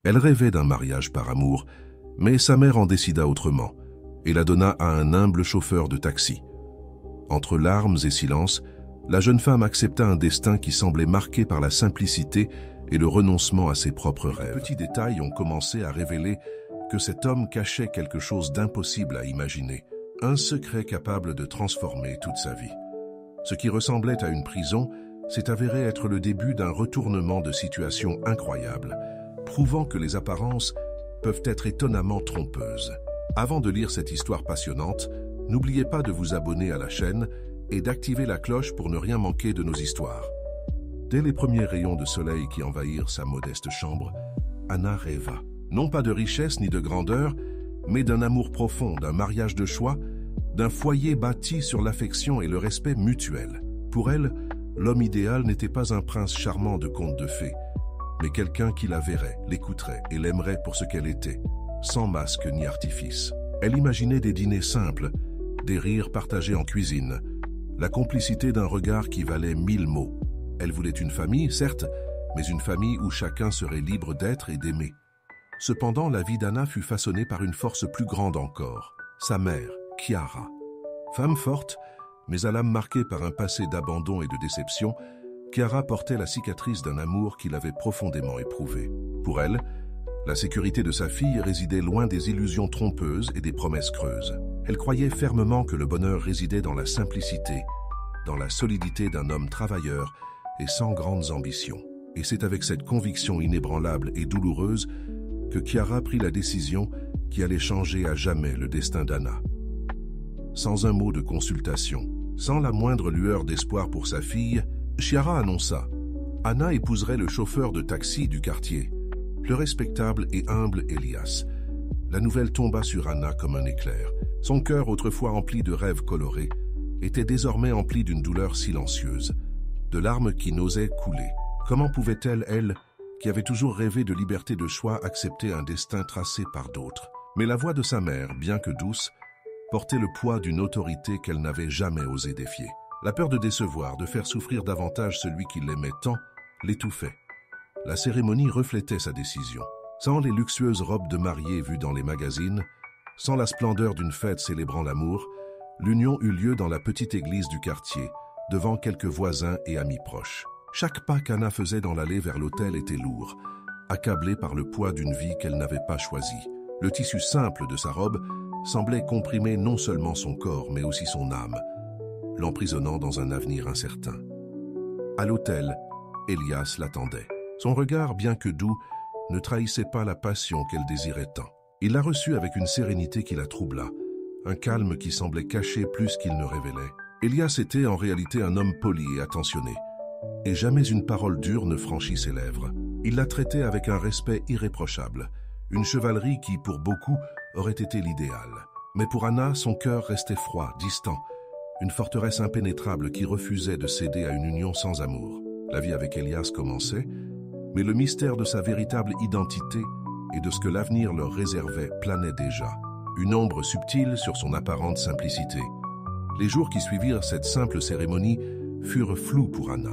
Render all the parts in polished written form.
Elle rêvait d'un mariage par amour, mais sa mère en décida autrement et la donna à un humble chauffeur de taxi. Entre larmes et silence, la jeune femme accepta un destin qui semblait marqué par la simplicité et le renoncement à ses propres rêves. Les petits détails ont commencé à révéler que cet homme cachait quelque chose d'impossible à imaginer, un secret capable de transformer toute sa vie. Ce qui ressemblait à une prison s'est avéré être le début d'un retournement de situation incroyable, prouvant que les apparences peuvent être étonnamment trompeuses. Avant de lire cette histoire passionnante, n'oubliez pas de vous abonner à la chaîne et d'activer la cloche pour ne rien manquer de nos histoires. Dès les premiers rayons de soleil qui envahirent sa modeste chambre, Anna rêva, non pas de richesse ni de grandeur, mais d'un amour profond, d'un mariage de choix, d'un foyer bâti sur l'affection et le respect mutuel. Pour elle, l'homme idéal n'était pas un prince charmant de conte de fées, mais quelqu'un qui la verrait, l'écouterait et l'aimerait pour ce qu'elle était, sans masque ni artifice. Elle imaginait des dîners simples, des rires partagés en cuisine, la complicité d'un regard qui valait 1000 mots. Elle voulait une famille, certes, mais une famille où chacun serait libre d'être et d'aimer. Cependant, la vie d'Anna fut façonnée par une force plus grande encore, sa mère, Chiara. Femme forte, mais à l'âme marquée par un passé d'abandon et de déception, Chiara portait la cicatrice d'un amour qui l'avait profondément éprouvé. Pour elle, la sécurité de sa fille résidait loin des illusions trompeuses et des promesses creuses. Elle croyait fermement que le bonheur résidait dans la simplicité, dans la solidité d'un homme travailleur et sans grandes ambitions. Et c'est avec cette conviction inébranlable et douloureuse que Chiara prit la décision qui allait changer à jamais le destin d'Anna. Sans un mot de consultation, sans la moindre lueur d'espoir pour sa fille, Chiara annonça « Anna épouserait le chauffeur de taxi du quartier, le respectable et humble Elias. » La nouvelle tomba sur Anna comme un éclair. Son cœur, autrefois empli de rêves colorés, était désormais empli d'une douleur silencieuse, de larmes qui n'osaient couler. Comment pouvait-elle, elle, qui avait toujours rêvé de liberté de choix, accepter un destin tracé par d'autres? Mais la voix de sa mère, bien que douce, portait le poids d'une autorité qu'elle n'avait jamais osé défier. La peur de décevoir, de faire souffrir davantage celui qui l'aimait tant, l'étouffait. La cérémonie reflétait sa décision. Sans les luxueuses robes de mariée vues dans les magazines, sans la splendeur d'une fête célébrant l'amour, l'union eut lieu dans la petite église du quartier, devant quelques voisins et amis proches. Chaque pas qu'Anna faisait dans l'allée vers l'autel était lourd, accablée par le poids d'une vie qu'elle n'avait pas choisie. Le tissu simple de sa robe semblait comprimer non seulement son corps, mais aussi son âme, l'emprisonnant dans un avenir incertain. À l'autel, Elias l'attendait. Son regard, bien que doux, ne trahissait pas la passion qu'elle désirait tant. Il la reçut avec une sérénité qui la troubla, un calme qui semblait cacher plus qu'il ne révélait. Elias était en réalité un homme poli et attentionné, et jamais une parole dure ne franchit ses lèvres. Il la traitait avec un respect irréprochable, une chevalerie qui, pour beaucoup, aurait été l'idéal. Mais pour Anna, son cœur restait froid, distant, une forteresse impénétrable qui refusait de céder à une union sans amour. La vie avec Elias commençait, mais le mystère de sa véritable identité et de ce que l'avenir leur réservait planait déjà, une ombre subtile sur son apparente simplicité. Les jours qui suivirent cette simple cérémonie furent flous pour Anna.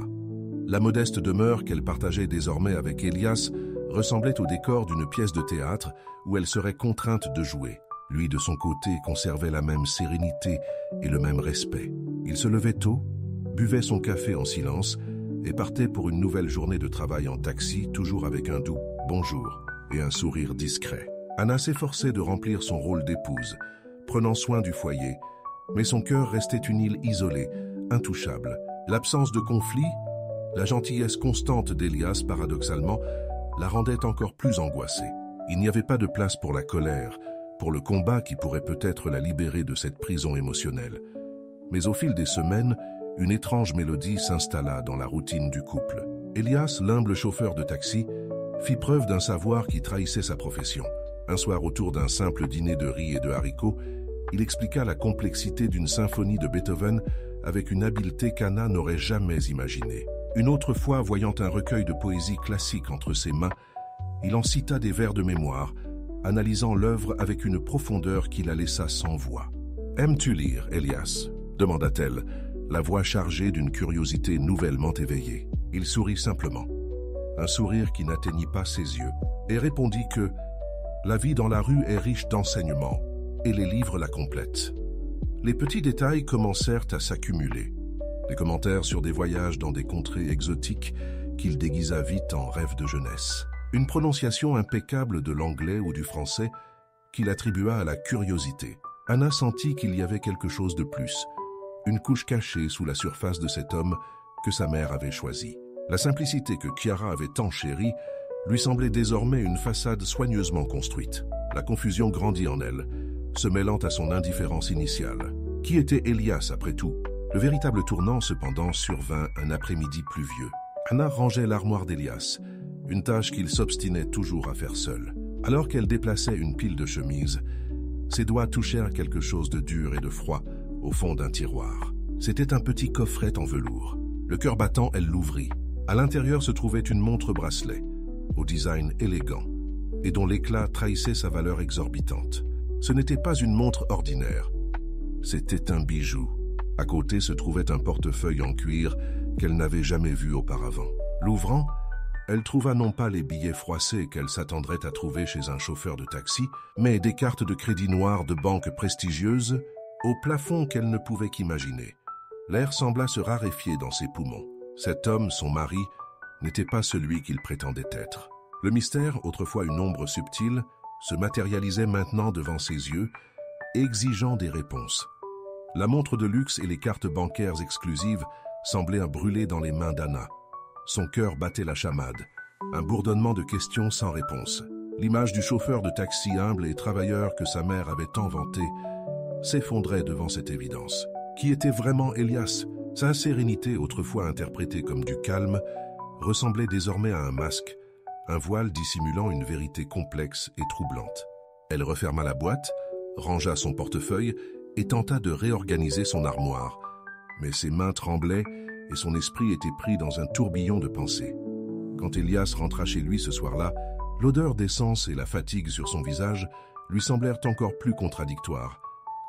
La modeste demeure qu'elle partageait désormais avec Elias ressemblait au décor d'une pièce de théâtre où elle serait contrainte de jouer. Lui, de son côté, conservait la même sérénité et le même respect. Il se levait tôt, buvait son café en silence et partait pour une nouvelle journée de travail en taxi, toujours avec un doux « bonjour » et un sourire discret. Anna s'efforçait de remplir son rôle d'épouse, prenant soin du foyer, mais son cœur restait une île isolée, intouchable. L'absence de conflit, la gentillesse constante d'Elias, paradoxalement, la rendait encore plus angoissée. Il n'y avait pas de place pour la colère, pour le combat qui pourrait peut-être la libérer de cette prison émotionnelle. Mais au fil des semaines, une étrange mélodie s'installa dans la routine du couple. Elias, l'humble chauffeur de taxi, fit preuve d'un savoir qui trahissait sa profession. Un soir, autour d'un simple dîner de riz et de haricots, il expliqua la complexité d'une symphonie de Beethoven avec une habileté qu'Anna n'aurait jamais imaginée. Une autre fois, voyant un recueil de poésie classique entre ses mains, il en cita des vers de mémoire, analysant l'œuvre avec une profondeur qui la laissa sans voix. « Aimes-tu lire, Elias » demanda-t-elle, la voix chargée d'une curiosité nouvellement éveillée. Il sourit simplement. Un sourire qui n'atteignit pas ses yeux, et répondit que la vie dans la rue est riche d'enseignements et les livres la complètent. Les petits détails commencèrent à s'accumuler. Les commentaires sur des voyages dans des contrées exotiques qu'il déguisa vite en rêve de jeunesse. Une prononciation impeccable de l'anglais ou du français qu'il attribua à la curiosité. Anna sentit qu'il y avait quelque chose de plus, une couche cachée sous la surface de cet homme que sa mère avait choisi. La simplicité que Chiara avait tant chérie lui semblait désormais une façade soigneusement construite. La confusion grandit en elle, se mêlant à son indifférence initiale. Qui était Elias après tout? Le véritable tournant cependant survint un après-midi pluvieux. Anna rangeait l'armoire d'Elias, une tâche qu'il s'obstinait toujours à faire seul. Alors qu'elle déplaçait une pile de chemises, ses doigts touchèrent quelque chose de dur et de froid au fond d'un tiroir. C'était un petit coffret en velours. Le cœur battant, elle l'ouvrit. À l'intérieur se trouvait une montre-bracelet, au design élégant, et dont l'éclat trahissait sa valeur exorbitante. Ce n'était pas une montre ordinaire, c'était un bijou. À côté se trouvait un portefeuille en cuir qu'elle n'avait jamais vu auparavant. L'ouvrant, elle trouva non pas les billets froissés qu'elle s'attendrait à trouver chez un chauffeur de taxi, mais des cartes de crédit noires de banques prestigieuses au plafond qu'elle ne pouvait qu'imaginer. L'air sembla se raréfier dans ses poumons. Cet homme, son mari, n'était pas celui qu'il prétendait être. Le mystère, autrefois une ombre subtile, se matérialisait maintenant devant ses yeux, exigeant des réponses. La montre de luxe et les cartes bancaires exclusives semblaient brûler dans les mains d'Anna. Son cœur battait la chamade, un bourdonnement de questions sans réponse. L'image du chauffeur de taxi humble et travailleur que sa mère avait tant vanté s'effondrait devant cette évidence. Qui était vraiment Elias? Sa sérénité, autrefois interprétée comme du calme, ressemblait désormais à un masque, un voile dissimulant une vérité complexe et troublante. Elle referma la boîte, rangea son portefeuille et tenta de réorganiser son armoire. Mais ses mains tremblaient et son esprit était pris dans un tourbillon de pensées. Quand Elias rentra chez lui ce soir-là, l'odeur d'essence et la fatigue sur son visage lui semblèrent encore plus contradictoires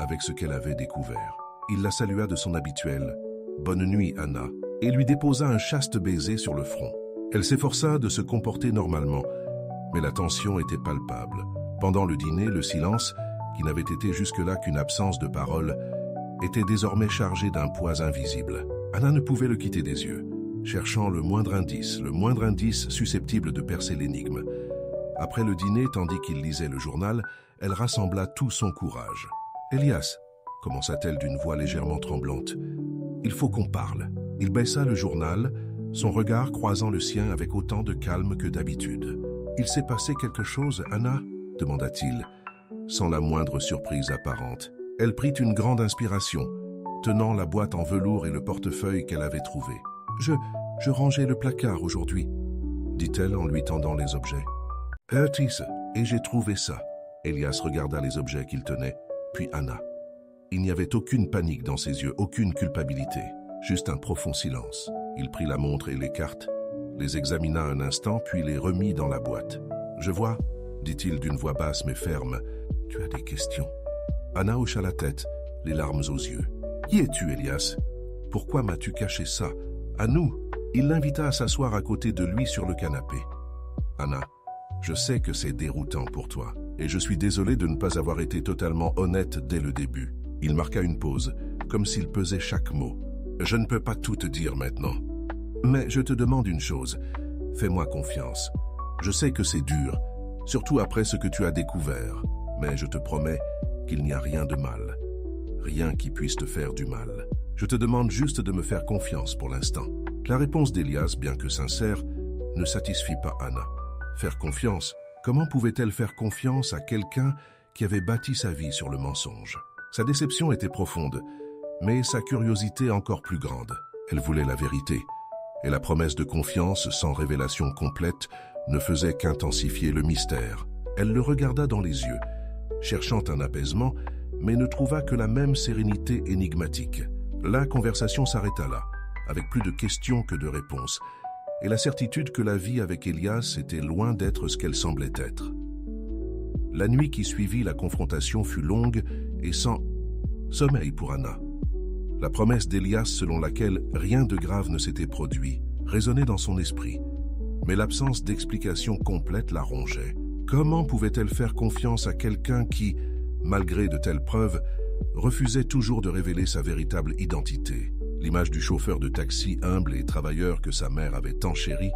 avec ce qu'elle avait découvert. Il la salua de son habituel « Bonne nuit, Anna », et lui déposa un chaste baiser sur le front. Elle s'efforça de se comporter normalement, mais la tension était palpable. Pendant le dîner, le silence, qui n'avait été jusque-là qu'une absence de parole, était désormais chargé d'un poids invisible. Anna ne pouvait le quitter des yeux, cherchant le moindre indice susceptible de percer l'énigme. Après le dîner, tandis qu'il lisait le journal, elle rassembla tout son courage. « Elias », commença-t-elle d'une voix légèrement tremblante, « il faut qu'on parle. » Il baissa le journal, son regard croisant le sien avec autant de calme que d'habitude. « Il s'est passé quelque chose, Anna ?» demanda-t-il, sans la moindre surprise apparente. Elle prit une grande inspiration, tenant la boîte en velours et le portefeuille qu'elle avait trouvé. « Je rangeais le placard aujourd'hui, » dit-elle en lui tendant les objets. « Otis, et j'ai trouvé ça. » Elias regarda les objets qu'il tenait, puis Anna. Il n'y avait aucune panique dans ses yeux, aucune culpabilité, juste un profond silence. Il prit la montre et les cartes, les examina un instant, puis les remit dans la boîte. « Je vois, » dit-il d'une voix basse mais ferme, « tu as des questions. » Anna hocha la tête, les larmes aux yeux. « Qui es-tu, Elias? Pourquoi m'as-tu caché ça? À nous ?» Il l'invita à s'asseoir à côté de lui sur le canapé. « Anna, je sais que c'est déroutant pour toi, et je suis désolé de ne pas avoir été totalement honnête dès le début. » Il marqua une pause, comme s'il pesait chaque mot. « Je ne peux pas tout te dire maintenant. Mais je te demande une chose. Fais-moi confiance. Je sais que c'est dur, surtout après ce que tu as découvert, mais je te promets qu'il n'y a rien de mal. Rien qui puisse te faire du mal. Je te demande juste de me faire confiance pour l'instant. » La réponse d'Elias, bien que sincère, ne satisfit pas Anna. Faire confiance? Comment pouvait-elle faire confiance à quelqu'un qui avait bâti sa vie sur le mensonge? Sa déception était profonde, mais sa curiosité encore plus grande. Elle voulait la vérité, et la promesse de confiance sans révélation complète ne faisait qu'intensifier le mystère. Elle le regarda dans les yeux, cherchant un apaisement, mais ne trouva que la même sérénité énigmatique. La conversation s'arrêta là, avec plus de questions que de réponses, et la certitude que la vie avec Elias était loin d'être ce qu'elle semblait être. La nuit qui suivit la confrontation fut longue et sans sommeil pour Anna. La promesse d'Elias selon laquelle rien de grave ne s'était produit résonnait dans son esprit, Mais l'absence d'explication complète la rongeait. Comment pouvait-elle faire confiance à quelqu'un qui, malgré de telles preuves, refusait toujours de révéler sa véritable identité? L'image du chauffeur de taxi humble et travailleur que sa mère avait tant chéri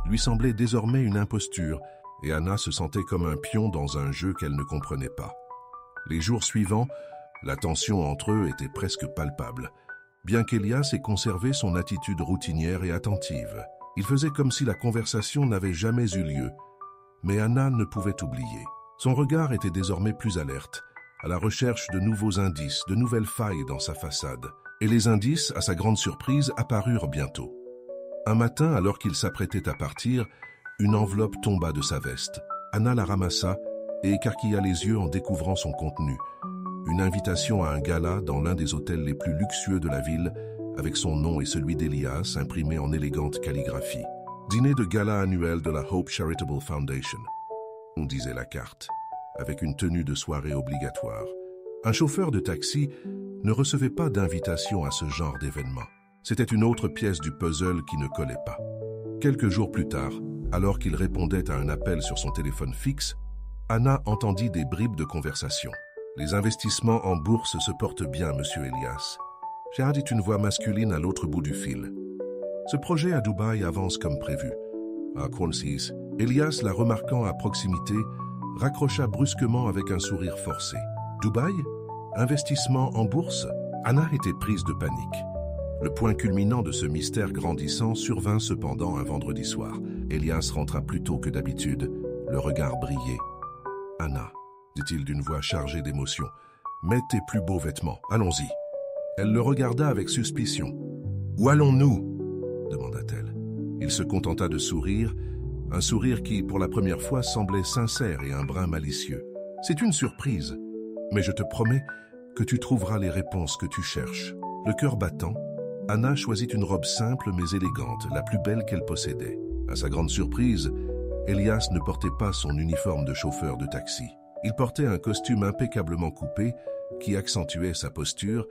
lui semblait désormais une imposture, et Anna se sentait comme un pion dans un jeu qu'elle ne comprenait pas. Les jours suivants, la tension entre eux était presque palpable, bien qu'Elias ait conservé son attitude routinière et attentive. Il faisait comme si la conversation n'avait jamais eu lieu, mais Anna ne pouvait oublier. Son regard était désormais plus alerte, à la recherche de nouveaux indices, de nouvelles failles dans sa façade. Et les indices, à sa grande surprise, apparurent bientôt. Un matin, alors qu'il s'apprêtait à partir, une enveloppe tomba de sa veste. Anna la ramassa et écarquilla les yeux en découvrant son contenu. Une invitation à un gala dans l'un des hôtels les plus luxueux de la ville, avec son nom et celui d'Elias imprimés en élégante calligraphie. Dîner de gala annuel de la Hope Charitable Foundation, on disait la carte, avec une tenue de soirée obligatoire. Un chauffeur de taxi ne recevait pas d'invitation à ce genre d'événement. C'était une autre pièce du puzzle qui ne collait pas. Quelques jours plus tard, alors qu'il répondait à un appel sur son téléphone fixe, Anna entendit des bribes de conversation. « Les investissements en bourse se portent bien, monsieur Elias. » J'ai dit une voix masculine à l'autre bout du fil. « Ce projet à Dubaï avance comme prévu. » À Quincy, Elias, la remarquant à proximité, raccrocha brusquement avec un sourire forcé. « Dubaï ? Investissement en bourse ?» Anna était prise de panique. Le point culminant de ce mystère grandissant survint cependant un vendredi soir. Elias rentra plus tôt que d'habitude, le regard brillé. « Anna, dit-il d'une voix chargée d'émotion, mets tes plus beaux vêtements, allons-y. » Elle le regarda avec suspicion. « Où allons-nous » demanda-t-elle. Il se contenta de sourire, un sourire qui, pour la première fois, semblait sincère et un brin malicieux. « C'est une surprise, mais je te promets que tu trouveras les réponses que tu cherches. » Le cœur battant, Anna choisit une robe simple mais élégante, la plus belle qu'elle possédait. À sa grande surprise, Elias ne portait pas son uniforme de chauffeur de taxi. Il portait un costume impeccablement coupé qui accentuait sa posture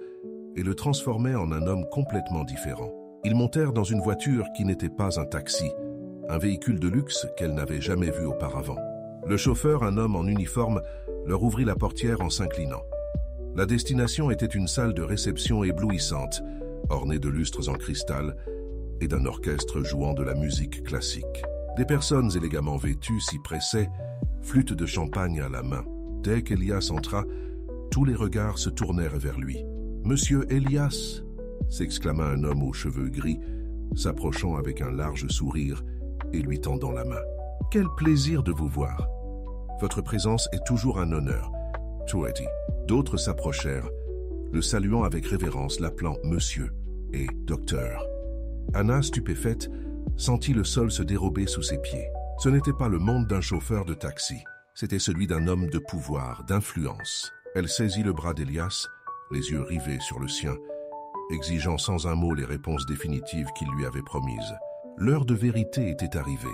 et le transformait en un homme complètement différent. Ils montèrent dans une voiture qui n'était pas un taxi, un véhicule de luxe qu'elle n'avait jamais vu auparavant. Le chauffeur, un homme en uniforme, leur ouvrit la portière en s'inclinant. La destination était une salle de réception éblouissante, ornée de lustres en cristal et d'un orchestre jouant de la musique classique. Des personnes élégamment vêtues s'y pressaient, flûte de champagne à la main. Dès qu'Elias entra, tous les regards se tournèrent vers lui. « Monsieur Elias !» s'exclama un homme aux cheveux gris, s'approchant avec un large sourire et lui tendant la main. « Quel plaisir de vous voir! Votre présence est toujours un honneur. » D'autres s'approchèrent, le saluant avec révérence, l'appelant « Monsieur » et « Docteur ». Anna, stupéfaite, sentit le sol se dérober sous ses pieds. Ce n'était pas le monde d'un chauffeur de taxi, c'était celui d'un homme de pouvoir, d'influence. Elle saisit le bras d'Elias, les yeux rivés sur le sien, exigeant sans un mot les réponses définitives qu'il lui avait promises. L'heure de vérité était arrivée.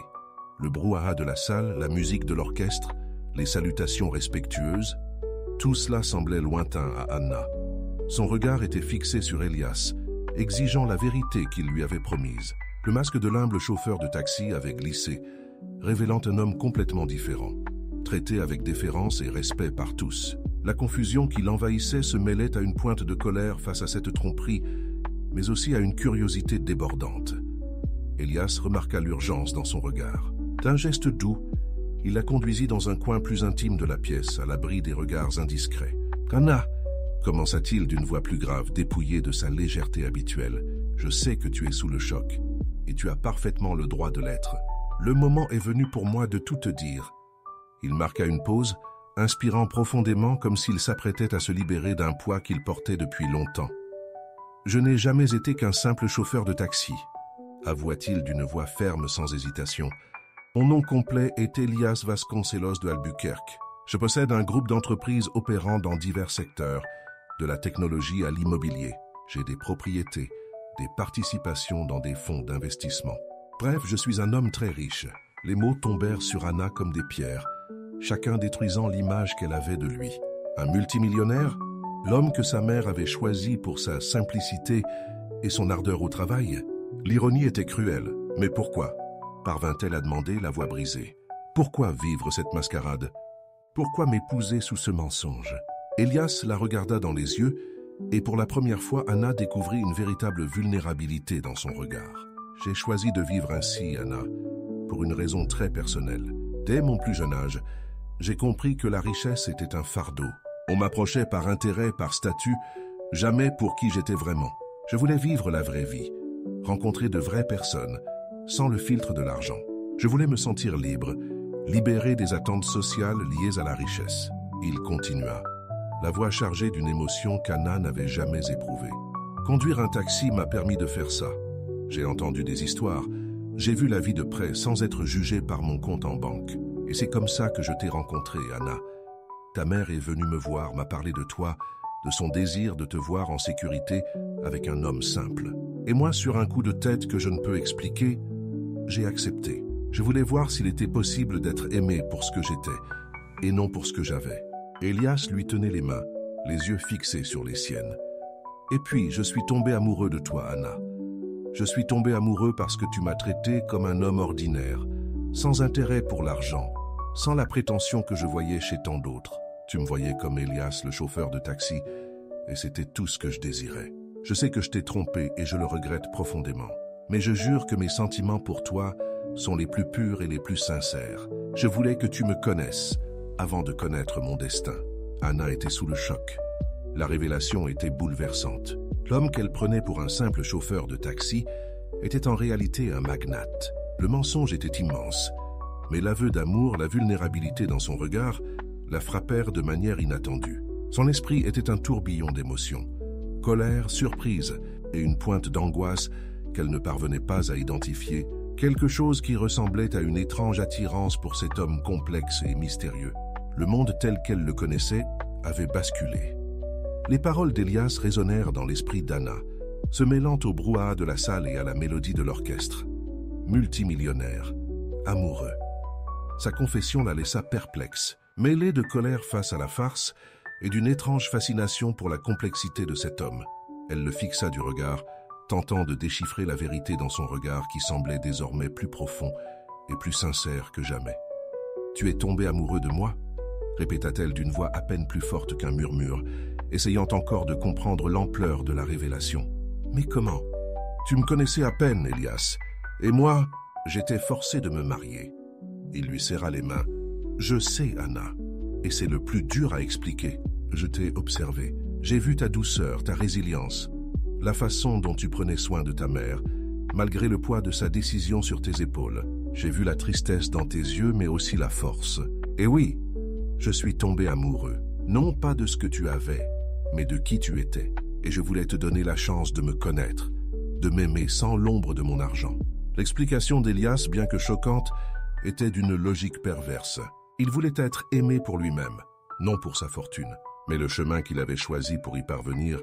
Le brouhaha de la salle, la musique de l'orchestre, les salutations respectueuses, tout cela semblait lointain à Anna. Son regard était fixé sur Elias, exigeant la vérité qu'il lui avait promise. Le masque de l'humble chauffeur de taxi avait glissé, révélant un homme complètement différent, traité avec déférence et respect par tous. La confusion qui l'envahissait se mêlait à une pointe de colère face à cette tromperie, mais aussi à une curiosité débordante. Elias remarqua l'urgence dans son regard. D'un geste doux, il la conduisit dans un coin plus intime de la pièce, à l'abri des regards indiscrets. « Anna !» commença-t-il d'une voix plus grave, dépouillée de sa légèreté habituelle. « Je sais que tu es sous le choc, et tu as parfaitement le droit de l'être. Le moment est venu pour moi de tout te dire. » Il marqua une pause, inspirant profondément comme s'il s'apprêtait à se libérer d'un poids qu'il portait depuis longtemps. « Je n'ai jamais été qu'un simple chauffeur de taxi, » avoua-t-il d'une voix ferme sans hésitation. « Mon nom complet est Elias Vasconcelos de Albuquerque. Je possède un groupe d'entreprises opérant dans divers secteurs, de la technologie à l'immobilier. J'ai des propriétés, des participations dans des fonds d'investissement. Bref, je suis un homme très riche. » Les mots tombèrent sur Anna comme des pierres, chacun détruisant l'image qu'elle avait de lui. Un multimillionnaire, l'homme que sa mère avait choisi pour sa simplicité et son ardeur au travail. L'ironie était cruelle, mais pourquoi? parvint-elle à demander, la voix brisée. Pourquoi vivre cette mascarade? Pourquoi m'épouser sous ce mensonge? Elias la regarda dans les yeux, et pour la première fois, Anna découvrit une véritable vulnérabilité dans son regard. J'ai choisi de vivre ainsi, Anna, pour une raison très personnelle. Dès mon plus jeune âge, j'ai compris que la richesse était un fardeau. On m'approchait par intérêt, par statut, jamais pour qui j'étais vraiment. Je voulais vivre la vraie vie, rencontrer de vraies personnes, sans le filtre de l'argent. Je voulais me sentir libre, libéré des attentes sociales liées à la richesse. Il continua, la voix chargée d'une émotion qu'Anna n'avait jamais éprouvée. Conduire un taxi m'a permis de faire ça. J'ai entendu des histoires, j'ai vu la vie de près sans être jugé par mon compte en banque. Et c'est comme ça que je t'ai rencontrée, Anna. Ta mère est venue me voir, m'a parlé de toi, de son désir de te voir en sécurité avec un homme simple. Et moi, sur un coup de tête que je ne peux expliquer, j'ai accepté. Je voulais voir s'il était possible d'être aimé pour ce que j'étais, et non pour ce que j'avais. Elias lui tenait les mains, les yeux fixés sur les siennes. Et puis, je suis tombé amoureux de toi, Anna. Je suis tombé amoureux parce que tu m'as traité comme un homme ordinaire, sans intérêt pour l'argent, sans la prétention que je voyais chez tant d'autres. Tu me voyais comme Elias, le chauffeur de taxi, et c'était tout ce que je désirais. Je sais que je t'ai trompé et je le regrette profondément. Mais je jure que mes sentiments pour toi sont les plus purs et les plus sincères. Je voulais que tu me connaisses avant de connaître mon destin. Anna était sous le choc. La révélation était bouleversante. L'homme qu'elle prenait pour un simple chauffeur de taxi était en réalité un magnate. Le mensonge était immense, mais l'aveu d'amour, la vulnérabilité dans son regard, la frappèrent de manière inattendue. Son esprit était un tourbillon d'émotions. Colère, surprise et une pointe d'angoisse qu'elle ne parvenait pas à identifier, quelque chose qui ressemblait à une étrange attirance pour cet homme complexe et mystérieux. Le monde tel qu'elle le connaissait avait basculé. Les paroles d'Elias résonnèrent dans l'esprit d'Anna, se mêlant au brouhaha de la salle et à la mélodie de l'orchestre. Multimillionnaire, amoureux. Sa confession la laissa perplexe, mêlée de colère face à la farce et d'une étrange fascination pour la complexité de cet homme. Elle le fixa du regard, tentant de déchiffrer la vérité dans son regard qui semblait désormais plus profond et plus sincère que jamais. « Tu es tombé amoureux de moi ?» répéta-t-elle d'une voix à peine plus forte qu'un murmure, essayant encore de comprendre l'ampleur de la révélation. « Mais comment? Tu me connaissais à peine, Elias, et moi, j'étais forcé de me marier. » Il lui serra les mains. « Je sais, Anna, et c'est le plus dur à expliquer. Je t'ai observé. J'ai vu ta douceur, ta résilience, la façon dont tu prenais soin de ta mère, malgré le poids de sa décision sur tes épaules. J'ai vu la tristesse dans tes yeux, mais aussi la force. Et oui, je suis tombé amoureux, non pas de ce que tu avais, mais de qui tu étais. Et je voulais te donner la chance de me connaître, de m'aimer sans l'ombre de mon argent. » L'explication d'Elias, bien que choquante, était d'une logique perverse. Il voulait être aimé pour lui-même, non pour sa fortune. Mais le chemin qu'il avait choisi pour y parvenir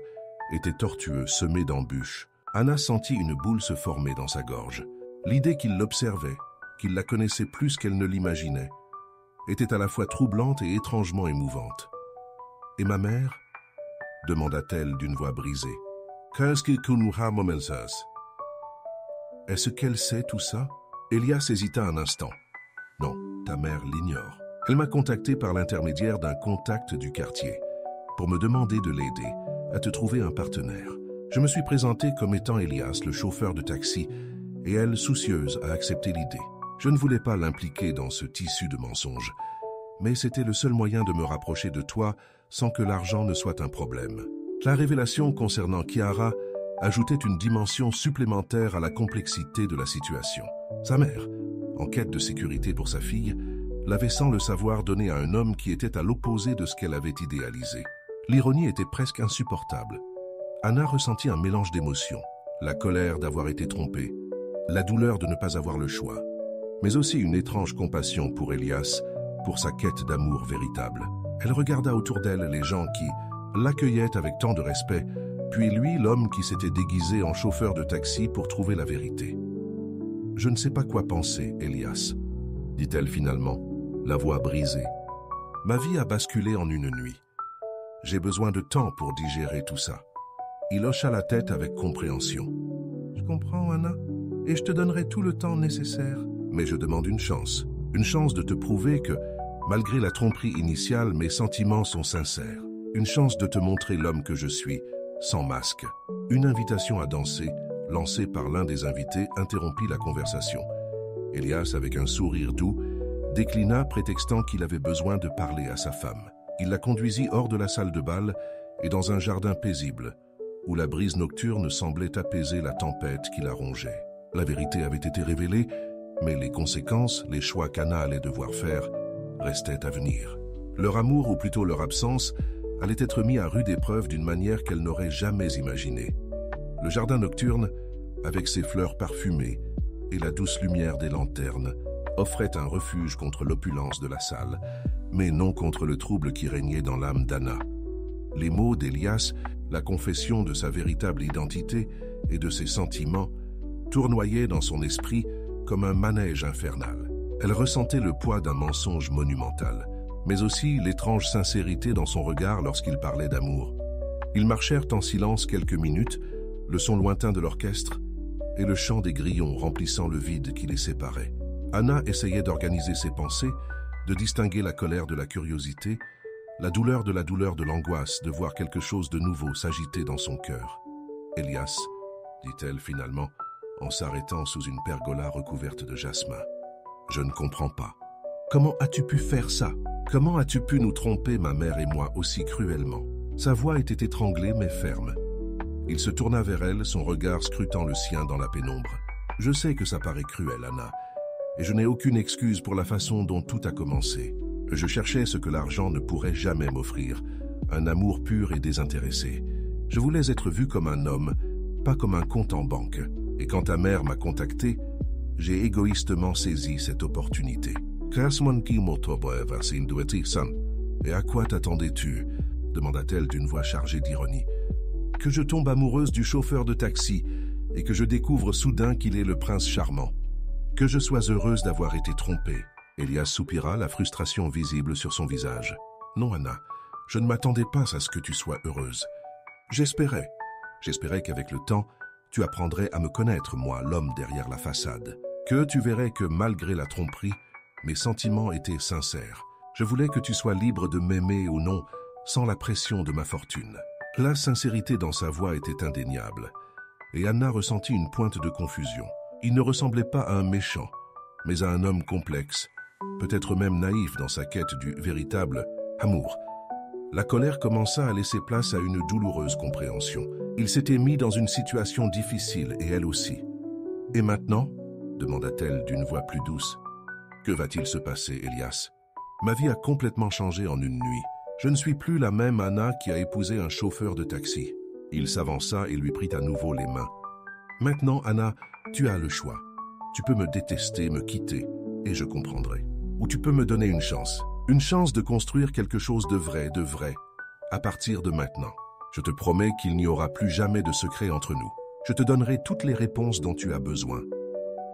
était tortueux, semé d'embûches. Anna sentit une boule se former dans sa gorge. L'idée qu'il l'observait, qu'il la connaissait plus qu'elle ne l'imaginait, était à la fois troublante et étrangement émouvante. « Et ma mère ?» demanda-t-elle d'une voix brisée. « Qu'est-ce que nous avons ça? Est-ce qu'elle sait tout ça ?» Elias hésita un instant. « Non, ta mère l'ignore. Elle m'a contacté par l'intermédiaire d'un contact du quartier pour me demander de l'aider à te trouver un partenaire. Je me suis présenté comme étant Elias, le chauffeur de taxi, et elle, soucieuse, a accepté l'idée. Je ne voulais pas l'impliquer dans ce tissu de mensonges, mais c'était le seul moyen de me rapprocher de toi sans que l'argent ne soit un problème. » La révélation concernant Chiara ajoutait une dimension supplémentaire à la complexité de la situation. Sa mère, en quête de sécurité pour sa fille, l'avait sans le savoir donné à un homme qui était à l'opposé de ce qu'elle avait idéalisé. L'ironie était presque insupportable. Anna ressentit un mélange d'émotions, la colère d'avoir été trompée, la douleur de ne pas avoir le choix, mais aussi une étrange compassion pour Elias, pour sa quête d'amour véritable. Elle regarda autour d'elle les gens qui l'accueillaient avec tant de respect, puis lui, l'homme qui s'était déguisé en chauffeur de taxi pour trouver la vérité. « Je ne sais pas quoi penser, Elias, » dit-elle finalement, la voix brisée. « Ma vie a basculé en une nuit. J'ai besoin de temps pour digérer tout ça. » Il hocha la tête avec compréhension. « Je comprends, Anna, et je te donnerai tout le temps nécessaire. mais je demande une chance de te prouver que, malgré la tromperie initiale, mes sentiments sont sincères. Une chance de te montrer l'homme que je suis, sans masque. Une invitation à danser, lancée par l'un des invités, interrompit la conversation. Elias, avec un sourire doux, déclina, prétextant qu'il avait besoin de parler à sa femme. Il la conduisit hors de la salle de bal et dans un jardin paisible, où la brise nocturne semblait apaiser la tempête qui la rongeait. La vérité avait été révélée, mais les conséquences, les choix qu'Anna allait devoir faire, restaient à venir. Leur amour, ou plutôt leur absence, allait être mis à rude épreuve d'une manière qu'elle n'aurait jamais imaginée. Le jardin nocturne, avec ses fleurs parfumées et la douce lumière des lanternes, offrait un refuge contre l'opulence de la salle, mais non contre le trouble qui régnait dans l'âme d'Anna. Les mots d'Elias, la confession de sa véritable identité et de ses sentiments, tournoyaient dans son esprit comme un manège infernal. Elle ressentait le poids d'un mensonge monumental, mais aussi l'étrange sincérité dans son regard lorsqu'il parlait d'amour. Ils marchèrent en silence quelques minutes, le son lointain de l'orchestre et le chant des grillons remplissant le vide qui les séparait. Anna essayait d'organiser ses pensées, de distinguer la colère de la curiosité, la douleur de l'angoisse de voir quelque chose de nouveau s'agiter dans son cœur. « Elias, dit-elle finalement, en s'arrêtant sous une pergola recouverte de jasmin. Je ne comprends pas. Comment as-tu pu faire ça? Comment as-tu pu nous tromper, ma mère et moi, aussi cruellement? » Sa voix était étranglée mais ferme. Il se tourna vers elle, son regard scrutant le sien dans la pénombre. « Je sais que ça paraît cruel, Anna, et je n'ai aucune excuse pour la façon dont tout a commencé. Je cherchais ce que l'argent ne pourrait jamais m'offrir, un amour pur et désintéressé. Je voulais être vu comme un homme, pas comme un compte en banque. Et quand ta mère m'a contacté, j'ai égoïstement saisi cette opportunité. Et à quoi t'attendais-tu? Demanda-t-elle d'une voix chargée d'ironie. Que je tombe amoureuse du chauffeur de taxi et que je découvre soudain qu'il est le prince charmant. Que je sois heureuse d'avoir été trompée. Elias soupira, la frustration visible sur son visage. Non, Anna, je ne m'attendais pas à ce que tu sois heureuse. J'espérais qu'avec le temps, tu apprendrais à me connaître, moi, l'homme derrière la façade. Que tu verrais que, malgré la tromperie, mes sentiments étaient sincères. Je voulais que tu sois libre de m'aimer ou non, sans la pression de ma fortune. La sincérité dans sa voix était indéniable, et Anna ressentit une pointe de confusion. Il ne ressemblait pas à un méchant, mais à un homme complexe, peut-être même naïf dans sa quête du véritable amour. La colère commença à laisser place à une douloureuse compréhension. Il s'était mis dans une situation difficile, et elle aussi. « Et maintenant ?» demanda-t-elle d'une voix plus douce. « Que va-t-il se passer, Elias? Ma vie a complètement changé en une nuit. Je ne suis plus la même Anna qui a épousé un chauffeur de taxi. » Il s'avança et lui prit à nouveau les mains. « Maintenant, Anna, tu as le choix. Tu peux me détester, me quitter, et je comprendrai. Ou tu peux me donner une chance de construire quelque chose de vrai, à partir de maintenant. Je te promets qu'il n'y aura plus jamais de secret entre nous. Je te donnerai toutes les réponses dont tu as besoin.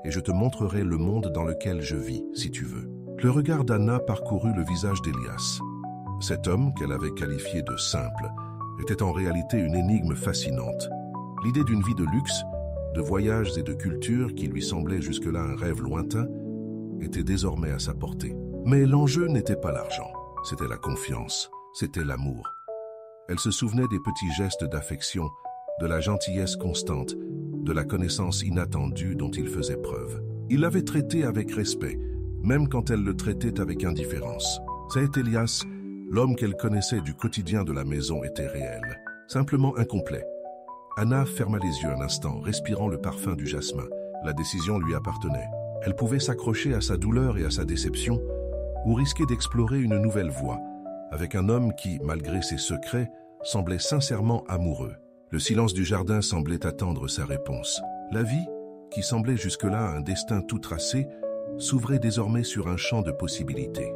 Et je te montrerai le monde dans lequel je vis, si tu veux. » Le regard d'Anna parcourut le visage d'Elias. Cet homme, qu'elle avait qualifié de simple, était en réalité une énigme fascinante. L'idée d'une vie de luxe, de voyages et de culture qui lui semblait jusque-là un rêve lointain, était désormais à sa portée. Mais l'enjeu n'était pas l'argent, c'était la confiance, c'était l'amour. Elle se souvenait des petits gestes d'affection, de la gentillesse constante, de la connaissance inattendue dont il faisait preuve. Il l'avait traitée avec respect, même quand elle le traitait avec indifférence. Cet Elias, l'homme qu'elle connaissait du quotidien de la maison, était réel, simplement incomplet. Anna ferma les yeux un instant, respirant le parfum du jasmin. La décision lui appartenait. Elle pouvait s'accrocher à sa douleur et à sa déception, ou risquer d'explorer une nouvelle voie, avec un homme qui, malgré ses secrets, semblait sincèrement amoureux. Le silence du jardin semblait attendre sa réponse. La vie, qui semblait jusque-là un destin tout tracé, s'ouvrait désormais sur un champ de possibilités.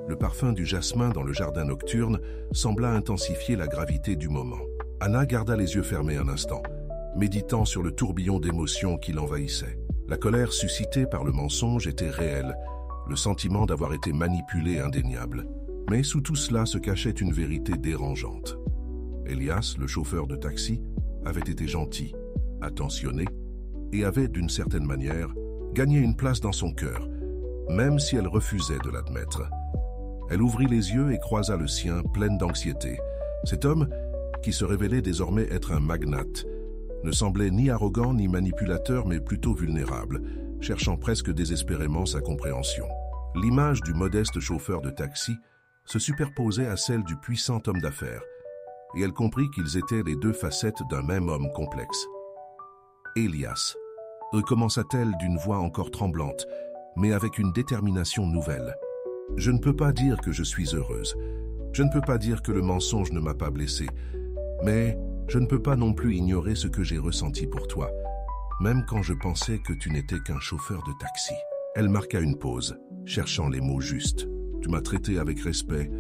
Le parfum du jasmin dans le jardin nocturne sembla intensifier la gravité du moment. Anna garda les yeux fermés un instant, méditant sur le tourbillon d'émotions qui l'envahissait. La colère suscitée par le mensonge était réelle, le sentiment d'avoir été manipulée indéniable. Mais sous tout cela se cachait une vérité dérangeante. Elias, le chauffeur de taxi, avait été gentil, attentionné, et avait, d'une certaine manière, gagnait une place dans son cœur, même si elle refusait de l'admettre. Elle ouvrit les yeux et croisa le sien, pleine d'anxiété. Cet homme, qui se révélait désormais être un magnate, ne semblait ni arrogant ni manipulateur, mais plutôt vulnérable, cherchant presque désespérément sa compréhension. L'image du modeste chauffeur de taxi se superposait à celle du puissant homme d'affaires, et elle comprit qu'ils étaient les deux facettes d'un même homme complexe. « Elias », recommença-t-elle d'une voix encore tremblante, mais avec une détermination nouvelle. « Je ne peux pas dire que je suis heureuse. Je ne peux pas dire que le mensonge ne m'a pas blessée. Mais je ne peux pas non plus ignorer ce que j'ai ressenti pour toi, même quand je pensais que tu n'étais qu'un chauffeur de taxi. » Elle marqua une pause, cherchant les mots justes. « Tu m'as traité avec respect,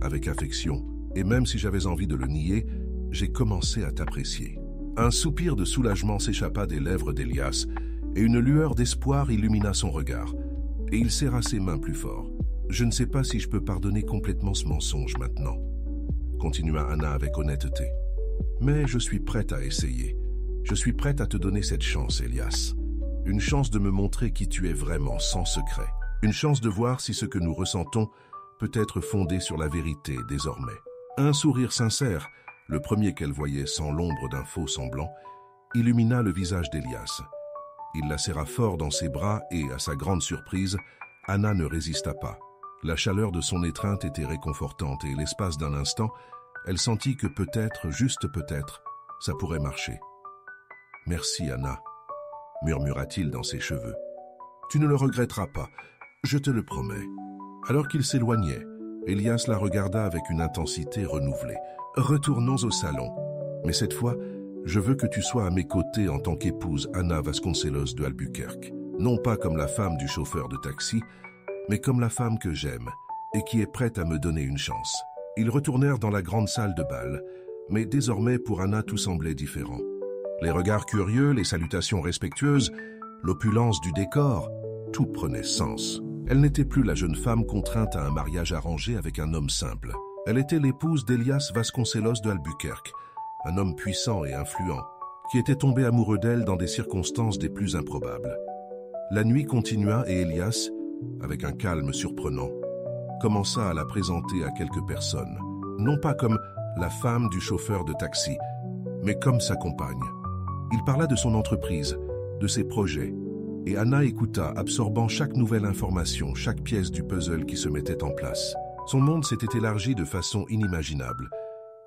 avec affection, et même si j'avais envie de le nier, j'ai commencé à t'apprécier. » Un soupir de soulagement s'échappa des lèvres d'Elias, et une lueur d'espoir illumina son regard, et il serra ses mains plus fort. « Je ne sais pas si je peux pardonner complètement ce mensonge maintenant, » continua Anna avec honnêteté. « Mais je suis prête à essayer. Je suis prête à te donner cette chance, Elias. Une chance de me montrer qui tu es vraiment, sans secret. Une chance de voir si ce que nous ressentons peut être fondé sur la vérité désormais. » Un sourire sincère, le premier qu'elle voyait sans l'ombre d'un faux semblant, illumina le visage d'Elias. Il la serra fort dans ses bras et, à sa grande surprise, Anna ne résista pas. La chaleur de son étreinte était réconfortante et l'espace d'un instant, elle sentit que peut-être, juste peut-être, ça pourrait marcher. « Merci, Anna », murmura-t-il dans ses cheveux. « Tu ne le regretteras pas, je te le promets. » Alors qu'il s'éloignait, Elias la regarda avec une intensité renouvelée. « Retournons au salon. Mais cette fois, je veux que tu sois à mes côtés en tant qu'épouse Anna Vasconcelos de Albuquerque. Non pas comme la femme du chauffeur de taxi, mais comme la femme que j'aime et qui est prête à me donner une chance. » Ils retournèrent dans la grande salle de bal, mais désormais pour Anna tout semblait différent. Les regards curieux, les salutations respectueuses, l'opulence du décor, tout prenait sens. Elle n'était plus la jeune femme contrainte à un mariage arrangé avec un homme simple. Elle était l'épouse d'Elias Vasconcelos de Albuquerque, un homme puissant et influent, qui était tombé amoureux d'elle dans des circonstances des plus improbables. La nuit continua et Elias, avec un calme surprenant, commença à la présenter à quelques personnes, non pas comme la femme du chauffeur de taxi, mais comme sa compagne. Il parla de son entreprise, de ses projets, et Anna écouta, absorbant chaque nouvelle information, chaque pièce du puzzle qui se mettait en place. Son monde s'était élargi de façon inimaginable,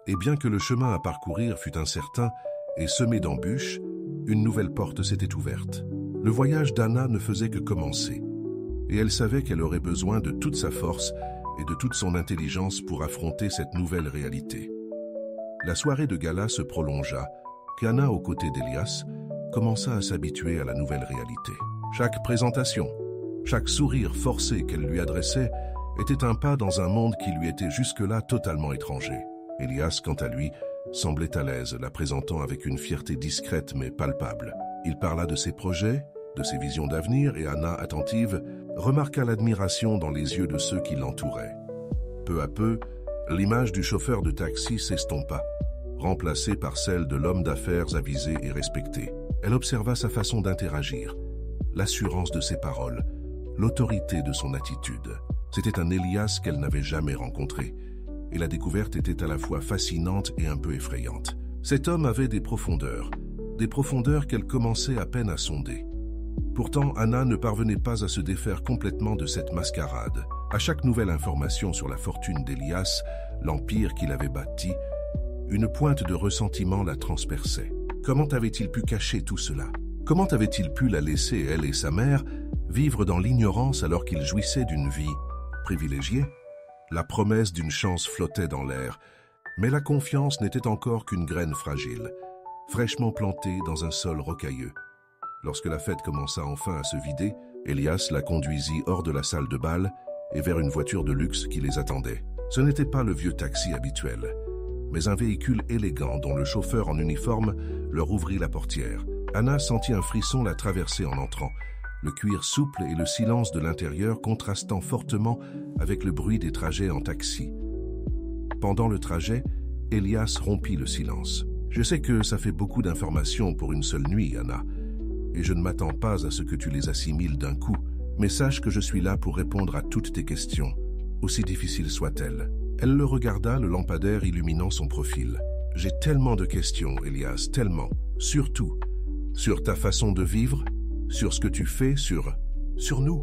et bien que le chemin à parcourir fût incertain et semé d'embûches, une nouvelle porte s'était ouverte. Le voyage d'Anna ne faisait que commencer, et elle savait qu'elle aurait besoin de toute sa force et de toute son intelligence pour affronter cette nouvelle réalité. La soirée de gala se prolongea, qu'Anna, aux côtés d'Elias, commença à s'habituer à la nouvelle réalité. Chaque présentation, chaque sourire forcé qu'elle lui adressait était un pas dans un monde qui lui était jusque-là totalement étranger. Elias, quant à lui, semblait à l'aise, la présentant avec une fierté discrète mais palpable. Il parla de ses projets, de ses visions d'avenir, et Anna, attentive, remarqua l'admiration dans les yeux de ceux qui l'entouraient. Peu à peu, l'image du chauffeur de taxi s'estompa, remplacée par celle de l'homme d'affaires avisé et respecté. Elle observa sa façon d'interagir, l'assurance de ses paroles, l'autorité de son attitude. C'était un Elias qu'elle n'avait jamais rencontré, et la découverte était à la fois fascinante et un peu effrayante. Cet homme avait des profondeurs qu'elle commençait à peine à sonder. Pourtant, Anna ne parvenait pas à se défaire complètement de cette mascarade. À chaque nouvelle information sur la fortune d'Elias, l'empire qu'il avait bâti, une pointe de ressentiment la transperçait. Comment avait-il pu cacher tout cela? Comment avait-il pu la laisser, elle et sa mère, vivre dans l'ignorance alors qu'il jouissait d'une vie privilégiée? La promesse d'une chance flottait dans l'air, mais la confiance n'était encore qu'une graine fragile, fraîchement plantée dans un sol rocailleux. Lorsque la fête commença enfin à se vider, Elias la conduisit hors de la salle de bal et vers une voiture de luxe qui les attendait. Ce n'était pas le vieux taxi habituel, mais un véhicule élégant dont le chauffeur en uniforme leur ouvrit la portière. Anna sentit un frisson la traverser en entrant, le cuir souple et le silence de l'intérieur contrastant fortement avec le bruit des trajets en taxi. Pendant le trajet, Elias rompit le silence. « Je sais que ça fait beaucoup d'informations pour une seule nuit, Anna. et je ne m'attends pas à ce que tu les assimiles d'un coup, mais sache que je suis là pour répondre à toutes tes questions, aussi difficiles soient-elles. Elle le regarda, le lampadaire illuminant son profil. « J'ai tellement de questions, Elias, tellement. Surtout, sur ta façon de vivre, sur ce que tu fais, sur nous. »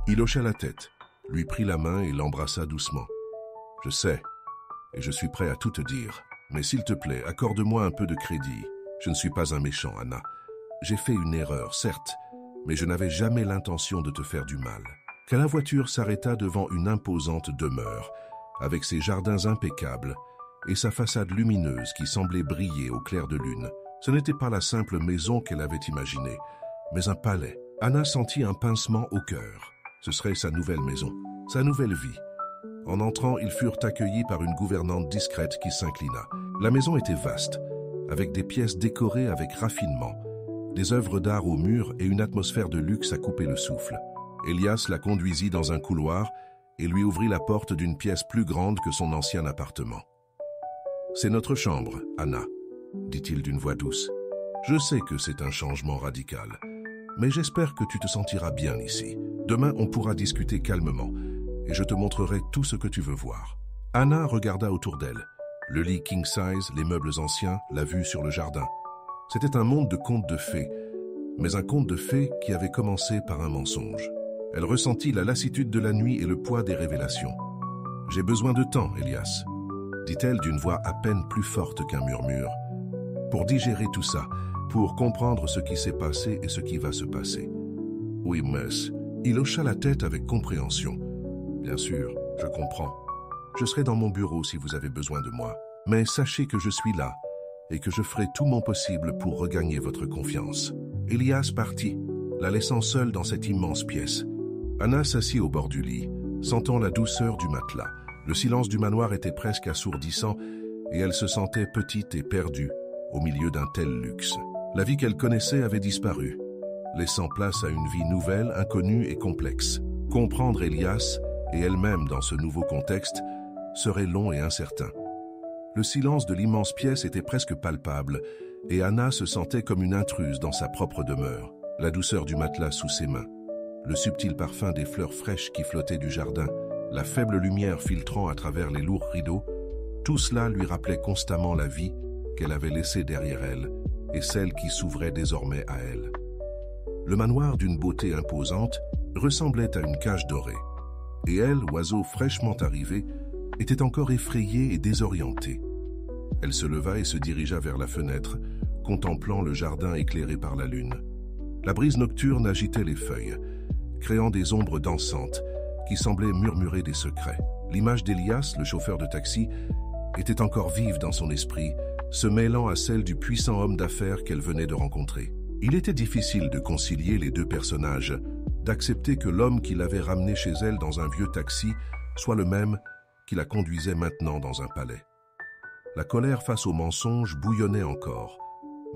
Il hocha la tête, lui prit la main et l'embrassa doucement. « Je sais, et je suis prêt à tout te dire. Mais s'il te plaît, accorde-moi un peu de crédit. Je ne suis pas un méchant, Anna. J'ai fait une erreur, certes, mais je n'avais jamais l'intention de te faire du mal. » Quand la voiture s'arrêta devant une imposante demeure, avec ses jardins impeccables et sa façade lumineuse qui semblait briller au clair de lune, ce n'était pas la simple maison qu'elle avait imaginée, mais un palais. Anna sentit un pincement au cœur. Ce serait sa nouvelle maison, sa nouvelle vie. En entrant, ils furent accueillis par une gouvernante discrète qui s'inclina. La maison était vaste, avec des pièces décorées avec raffinement, des œuvres d'art aux murs et une atmosphère de luxe à couper le souffle. Elias la conduisit dans un couloir et lui ouvrit la porte d'une pièce plus grande que son ancien appartement. « C'est notre chambre, Anna, » dit-il d'une voix douce. « Je sais que c'est un changement radical, mais j'espère que tu te sentiras bien ici. Demain, on pourra discuter calmement et je te montrerai tout ce que tu veux voir. » Anna regarda autour d'elle. Le lit king size, les meubles anciens, la vue sur le jardin. C'était un monde de contes de fées, mais un conte de fées qui avait commencé par un mensonge. Elle ressentit la lassitude de la nuit et le poids des révélations. « J'ai besoin de temps, Elias, » dit-elle d'une voix à peine plus forte qu'un murmure, « pour digérer tout ça, pour comprendre ce qui s'est passé et ce qui va se passer. » « Oui, miss. » Il hocha la tête avec compréhension. « Bien sûr, je comprends. Je serai dans mon bureau si vous avez besoin de moi. Mais sachez que je suis là et que je ferai tout mon possible pour regagner votre confiance. » Elias partit, la laissant seule dans cette immense pièce. Anna s'assit au bord du lit, sentant la douceur du matelas. Le silence du manoir était presque assourdissant et elle se sentait petite et perdue au milieu d'un tel luxe. La vie qu'elle connaissait avait disparu, laissant place à une vie nouvelle, inconnue et complexe. Comprendre Elias et elle-même dans ce nouveau contexte serait long et incertain. Le silence de l'immense pièce était presque palpable et Anna se sentait comme une intruse dans sa propre demeure. La douceur du matelas sous ses mains, le subtil parfum des fleurs fraîches qui flottaient du jardin, la faible lumière filtrant à travers les lourds rideaux, tout cela lui rappelait constamment la vie qu'elle avait laissée derrière elle et celle qui s'ouvrait désormais à elle. Le manoir, d'une beauté imposante, ressemblait à une cage dorée. Et elle, oiseau fraîchement arrivé, était encore effrayée et désorientée. Elle se leva et se dirigea vers la fenêtre, contemplant le jardin éclairé par la lune. La brise nocturne agitait les feuilles, créant des ombres dansantes qui semblaient murmurer des secrets. L'image d'Elias, le chauffeur de taxi, était encore vive dans son esprit, se mêlant à celle du puissant homme d'affaires qu'elle venait de rencontrer. Il était difficile de concilier les deux personnages, d'accepter que l'homme qui l'avait ramenée chez elle dans un vieux taxi soit le même qui la conduisait maintenant dans un palais. La colère face au mensonge bouillonnait encore,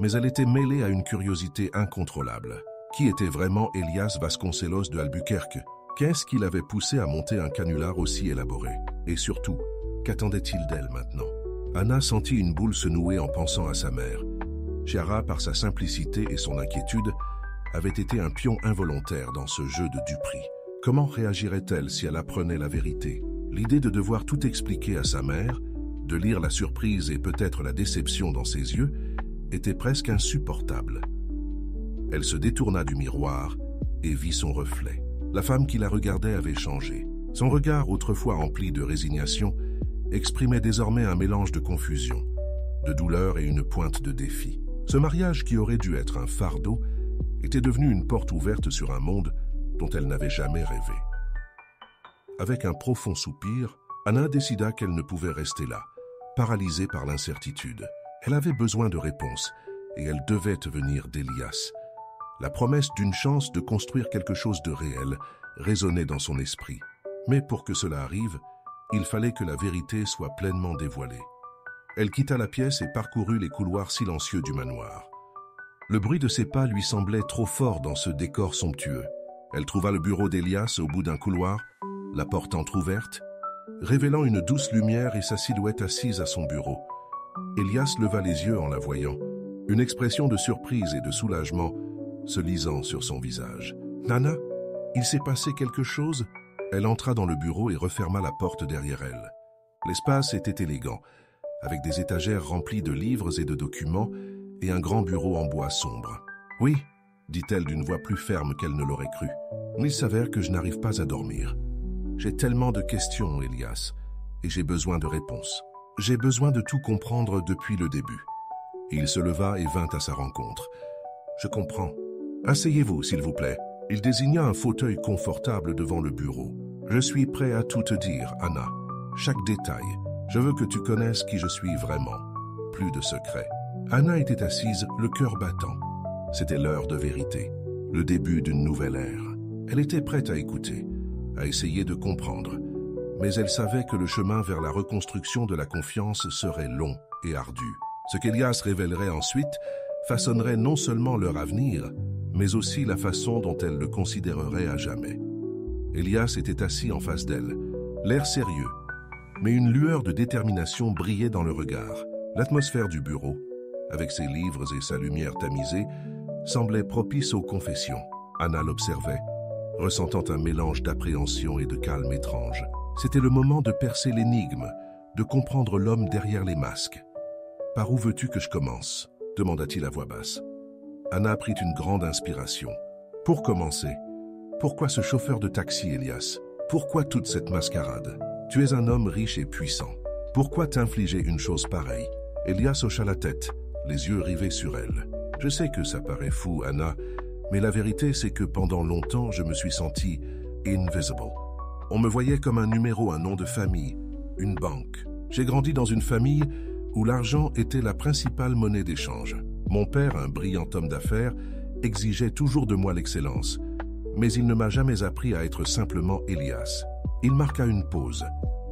mais elle était mêlée à une curiosité incontrôlable. Qui était vraiment Elias Vasconcelos de Albuquerque? Qu'est-ce qui l'avait poussé à monter un canular aussi élaboré? Et surtout, qu'attendait-il d'elle maintenant? Anna sentit une boule se nouer en pensant à sa mère. Chiara, par sa simplicité et son inquiétude, avait été un pion involontaire dans ce jeu de duperie. Comment réagirait-elle si elle apprenait la vérité? L'idée de devoir tout expliquer à sa mère, de lire la surprise et peut-être la déception dans ses yeux, était presque insupportable. Elle se détourna du miroir et vit son reflet. La femme qui la regardait avait changé. Son regard, autrefois empli de résignation, exprimait désormais un mélange de confusion, de douleur et une pointe de défi. Ce mariage qui aurait dû être un fardeau était devenu une porte ouverte sur un monde dont elle n'avait jamais rêvé. Avec un profond soupir, Anna décida qu'elle ne pouvait rester là, paralysée par l'incertitude. Elle avait besoin de réponses et elle devait venir d'Elias. La promesse d'une chance de construire quelque chose de réel résonnait dans son esprit. Mais pour que cela arrive, il fallait que la vérité soit pleinement dévoilée. Elle quitta la pièce et parcourut les couloirs silencieux du manoir. Le bruit de ses pas lui semblait trop fort dans ce décor somptueux. Elle trouva le bureau d'Elias au bout d'un couloir, la porte entr'ouverte, révélant une douce lumière et sa silhouette assise à son bureau. Elias leva les yeux en la voyant. Une expression de surprise et de soulagement se lisant sur son visage. « Nana, il s'est passé quelque chose ?» Elle entra dans le bureau et referma la porte derrière elle. L'espace était élégant, avec des étagères remplies de livres et de documents et un grand bureau en bois sombre. « Oui, » dit-elle d'une voix plus ferme qu'elle ne l'aurait cru. « Il s'avère que je n'arrive pas à dormir. J'ai tellement de questions, Elias, et j'ai besoin de réponses. J'ai besoin de tout comprendre depuis le début. » Il se leva et vint à sa rencontre. « Je comprends. Asseyez-vous, s'il vous plaît. » Il désigna un fauteuil confortable devant le bureau. « Je suis prêt à tout te dire, Anna. Chaque détail. Je veux que tu connaisses qui je suis vraiment. Plus de secrets. » Anna était assise, le cœur battant. C'était l'heure de vérité, le début d'une nouvelle ère. Elle était prête à écouter, à essayer de comprendre. Mais elle savait que le chemin vers la reconstruction de la confiance serait long et ardu. Ce qu'Elias révélerait ensuite façonnerait non seulement leur avenir, mais aussi la façon dont elle le considérerait à jamais. Elias était assis en face d'elle, l'air sérieux, mais une lueur de détermination brillait dans le regard. L'atmosphère du bureau, avec ses livres et sa lumière tamisée, semblait propice aux confessions. Anna l'observait, ressentant un mélange d'appréhension et de calme étrange. C'était le moment de percer l'énigme, de comprendre l'homme derrière les masques. « Par où veux-tu que je commence ?» demanda-t-il à voix basse. Anna prit une grande inspiration. « Pour commencer, pourquoi ce chauffeur de taxi, Elias? Pourquoi toute cette mascarade? Tu es un homme riche et puissant. Pourquoi t'infliger une chose pareille ?» Elias hocha la tête, les yeux rivés sur elle. « Je sais que ça paraît fou, Anna, mais la vérité c'est que pendant longtemps je me suis senti invisible. On me voyait comme un numéro, un nom de famille, une banque. J'ai grandi dans une famille où l'argent était la principale monnaie d'échange. Mon père, un brillant homme d'affaires, exigeait toujours de moi l'excellence, mais il ne m'a jamais appris à être simplement Elias. » Il marqua une pause,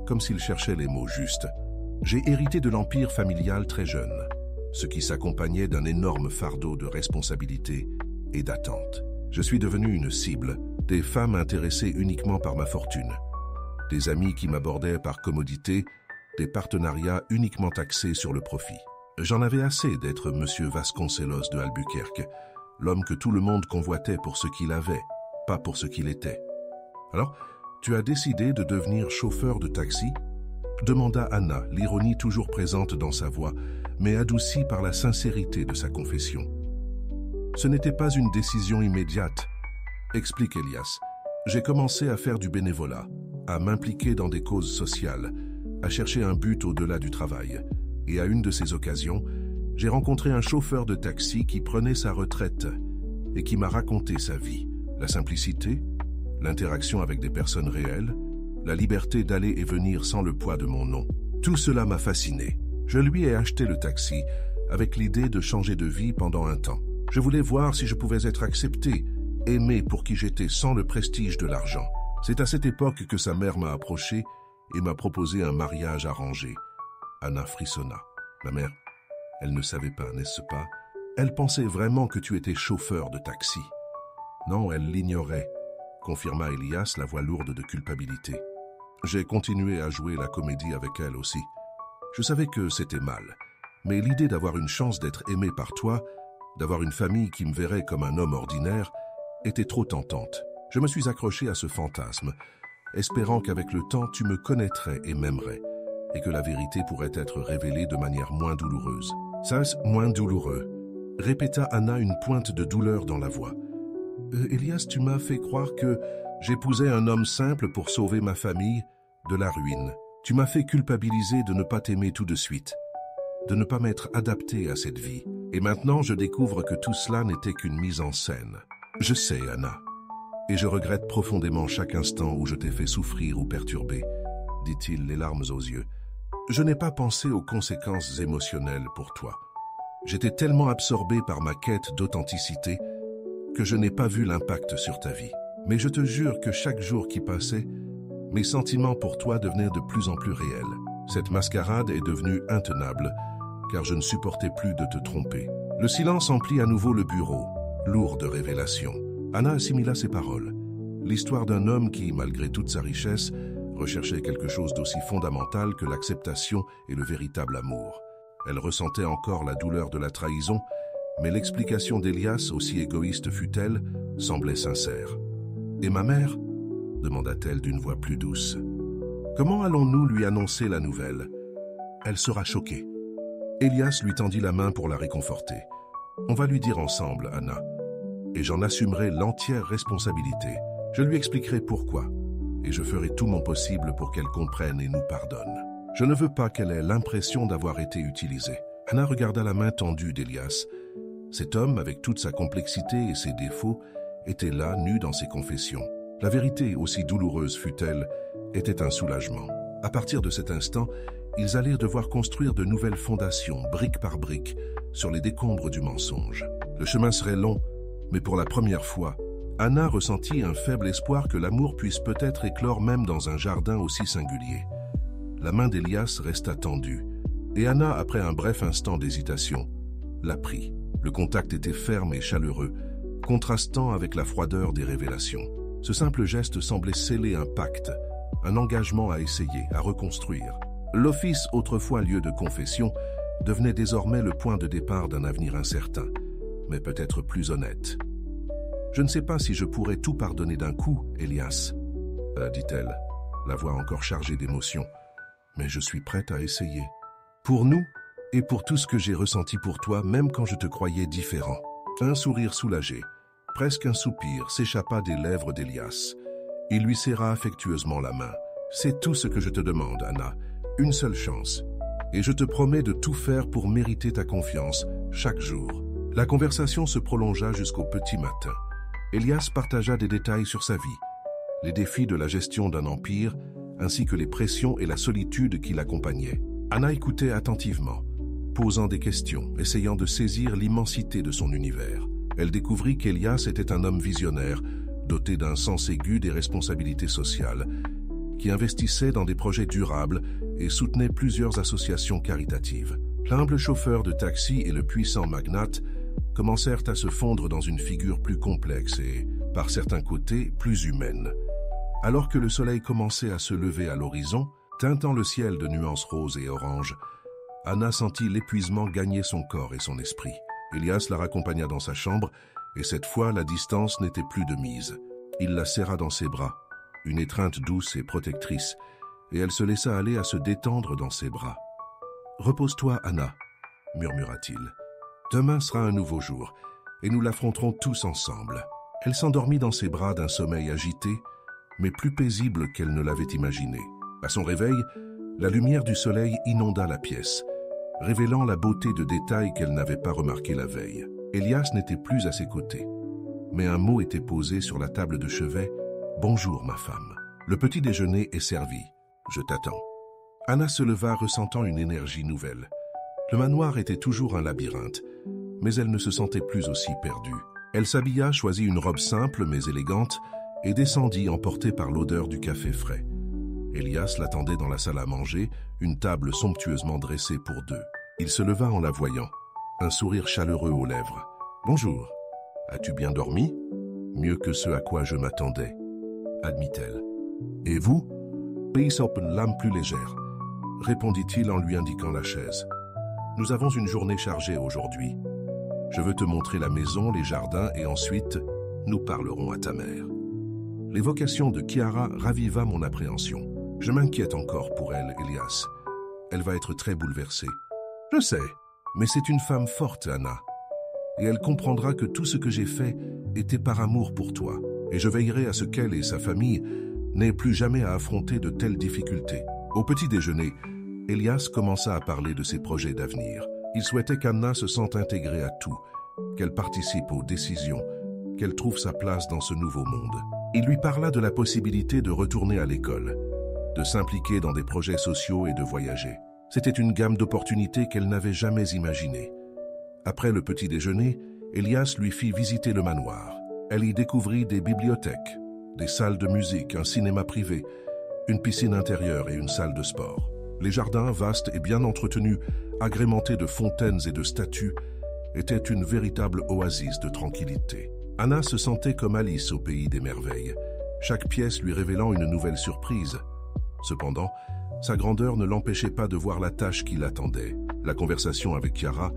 comme s'il cherchait les mots justes. « J'ai hérité de l'empire familial très jeune, ce qui s'accompagnait d'un énorme fardeau de responsabilité et d'attente. Je suis devenu une cible, des femmes intéressées uniquement par ma fortune, des amis qui m'abordaient par commodité, des partenariats uniquement axés sur le profit. J'en avais assez d'être Monsieur Vasconcelos de Albuquerque, l'homme que tout le monde convoitait pour ce qu'il avait, pas pour ce qu'il était. Alors, tu as décidé de devenir chauffeur de taxi ?» demanda Anna, l'ironie toujours présente dans sa voix, mais adoucie par la sincérité de sa confession. « Ce n'était pas une décision immédiate, » explique Elias. « J'ai commencé à faire du bénévolat, à m'impliquer dans des causes sociales, à chercher un but au-delà du travail. Et à une de ces occasions, j'ai rencontré un chauffeur de taxi qui prenait sa retraite et qui m'a raconté sa vie, la simplicité, l'interaction avec des personnes réelles, la liberté d'aller et venir sans le poids de mon nom. Tout cela m'a fasciné. Je lui ai acheté le taxi avec l'idée de changer de vie pendant un temps. Je voulais voir si je pouvais être accepté, aimé pour qui j'étais sans le prestige de l'argent. C'est à cette époque que sa mère m'a approché et m'a proposé un mariage arrangé. » Anna frissonna. « Ma mère, elle ne savait pas, n'est-ce pas? Elle pensait vraiment que tu étais chauffeur de taxi. »« Non, elle l'ignorait, » confirma Elias, la voix lourde de culpabilité. J'ai continué à jouer la comédie avec elle aussi. Je savais que c'était mal, mais l'idée d'avoir une chance d'être aimé par toi, d'avoir une famille qui me verrait comme un homme ordinaire, était trop tentante. Je me suis accroché à ce fantasme, espérant qu'avec le temps tu me connaîtrais et m'aimerais, et que la vérité pourrait être révélée de manière moins douloureuse. « Ça, moins douloureux », répéta Anna, une pointe de douleur dans la voix. Elias, tu m'as fait croire que j'épousais un homme simple pour sauver ma famille de la ruine. Tu m'as fait culpabiliser de ne pas t'aimer tout de suite, de ne pas m'être adapté à cette vie. Et maintenant, je découvre que tout cela n'était qu'une mise en scène. Je sais, Anna, et je regrette profondément chaque instant où je t'ai fait souffrir ou perturber, dit-il, les larmes aux yeux. Je n'ai pas pensé aux conséquences émotionnelles pour toi. J'étais tellement absorbé par ma quête d'authenticité que je n'ai pas vu l'impact sur ta vie. Mais je te jure que chaque jour qui passait, mes sentiments pour toi devenaient de plus en plus réels. Cette mascarade est devenue intenable, car je ne supportais plus de te tromper. Le silence emplit à nouveau le bureau, lourd de révélations. Anna assimila ses paroles. L'histoire d'un homme qui, malgré toute sa richesse, recherchait quelque chose d'aussi fondamental que l'acceptation et le véritable amour. Elle ressentait encore la douleur de la trahison Mais l'explication d'Elias, aussi égoïste fût-elle, semblait sincère. « Et ma mère » demanda-t-elle d'une voix plus douce. « Comment allons-nous lui annoncer la nouvelle? Elle sera choquée. » Elias lui tendit la main pour la réconforter. « On va lui dire ensemble, Anna. Et j'en assumerai l'entière responsabilité. Je lui expliquerai pourquoi. Et je ferai tout mon possible pour qu'elle comprenne et nous pardonne. Je ne veux pas qu'elle ait l'impression d'avoir été utilisée. » Anna regarda la main tendue d'Elias. Cet homme, avec toute sa complexité et ses défauts, était là, nu dans ses confessions. La vérité, aussi douloureuse fût-elle, était un soulagement. À partir de cet instant, ils allèrent devoir construire de nouvelles fondations, brique par brique, sur les décombres du mensonge. Le chemin serait long, mais pour la première fois, Anna ressentit un faible espoir que l'amour puisse peut-être éclore même dans un jardin aussi singulier. La main d'Elias resta tendue, et Anna, après un bref instant d'hésitation, la prit. Le contact était ferme et chaleureux, contrastant avec la froideur des révélations. Ce simple geste semblait sceller un pacte, un engagement à essayer, à reconstruire. L'office, autrefois lieu de confession, devenait désormais le point de départ d'un avenir incertain, mais peut-être plus honnête. « Je ne sais pas si je pourrais tout pardonner d'un coup, Elias, dit-elle, la voix encore chargée d'émotion, mais je suis prête à essayer. Pour nous, et pour tout ce que j'ai ressenti pour toi, même quand je te croyais différent. » Un sourire soulagé, presque un soupir, s'échappa des lèvres d'Elias. Il lui serra affectueusement la main. « C'est tout ce que je te demande, Anna. Une seule chance. Et je te promets de tout faire pour mériter ta confiance, chaque jour. » La conversation se prolongea jusqu'au petit matin. Elias partagea des détails sur sa vie, les défis de la gestion d'un empire, ainsi que les pressions et la solitude qui l'accompagnaient. Anna écoutait attentivement, posant des questions, essayant de saisir l'immensité de son univers. Elle découvrit qu'Elias était un homme visionnaire, doté d'un sens aigu des responsabilités sociales, qui investissait dans des projets durables et soutenait plusieurs associations caritatives. L'humble chauffeur de taxi et le puissant magnate commencèrent à se fondre dans une figure plus complexe et, par certains côtés, plus humaine. Alors que le soleil commençait à se lever à l'horizon, teintant le ciel de nuances roses et oranges, Anna sentit l'épuisement gagner son corps et son esprit. Elias la raccompagna dans sa chambre, et cette fois la distance n'était plus de mise. Il la serra dans ses bras, une étreinte douce et protectrice, et elle se laissa aller à se détendre dans ses bras. « Repose-toi, Anna, » murmura-t-il. « Demain sera un nouveau jour, et nous l'affronterons tous ensemble. » Elle s'endormit dans ses bras d'un sommeil agité, mais plus paisible qu'elle ne l'avait imaginé. À son réveil, la lumière du soleil inonda la pièce, révélant la beauté de détails qu'elle n'avait pas remarqués la veille. Elias n'était plus à ses côtés, mais un mot était posé sur la table de chevet. « Bonjour, ma femme. Le petit déjeuner est servi. Je t'attends. » Anna se leva ressentant une énergie nouvelle. Le manoir était toujours un labyrinthe, mais elle ne se sentait plus aussi perdue. Elle s'habilla, choisit une robe simple mais élégante et descendit emportée par l'odeur du café frais. Elias l'attendait dans la salle à manger, une table somptueusement dressée pour deux. Il se leva en la voyant, un sourire chaleureux aux lèvres. « Bonjour. As-tu bien dormi ? Mieux que ce à quoi je m'attendais, » admit-elle. « Et vous ?» Pays open l'âme plus légère, répondit-il en lui indiquant la chaise. « Nous avons une journée chargée aujourd'hui. Je veux te montrer la maison, les jardins et ensuite, nous parlerons à ta mère. » L'évocation de Chiara raviva mon appréhension. Je m'inquiète encore pour elle, Elias. Elle va être très bouleversée. Je sais, mais c'est une femme forte, Anna. Et elle comprendra que tout ce que j'ai fait était par amour pour toi. Et je veillerai à ce qu'elle et sa famille n'aient plus jamais à affronter de telles difficultés. Au petit déjeuner, Elias commença à parler de ses projets d'avenir. Il souhaitait qu'Anna se sente intégrée à tout, qu'elle participe aux décisions, qu'elle trouve sa place dans ce nouveau monde. Il lui parla de la possibilité de retourner à l'école, de s'impliquer dans des projets sociaux et de voyager. C'était une gamme d'opportunités qu'elle n'avait jamais imaginées. Après le petit déjeuner, Elias lui fit visiter le manoir. Elle y découvrit des bibliothèques, des salles de musique, un cinéma privé, une piscine intérieure et une salle de sport. Les jardins, vastes et bien entretenus, agrémentés de fontaines et de statues, étaient une véritable oasis de tranquillité. Anna se sentait comme Alice au pays des merveilles, chaque pièce lui révélant une nouvelle surprise. Cependant, sa grandeur ne l'empêchait pas de voir la tâche qui l'attendait. La conversation avec Chiara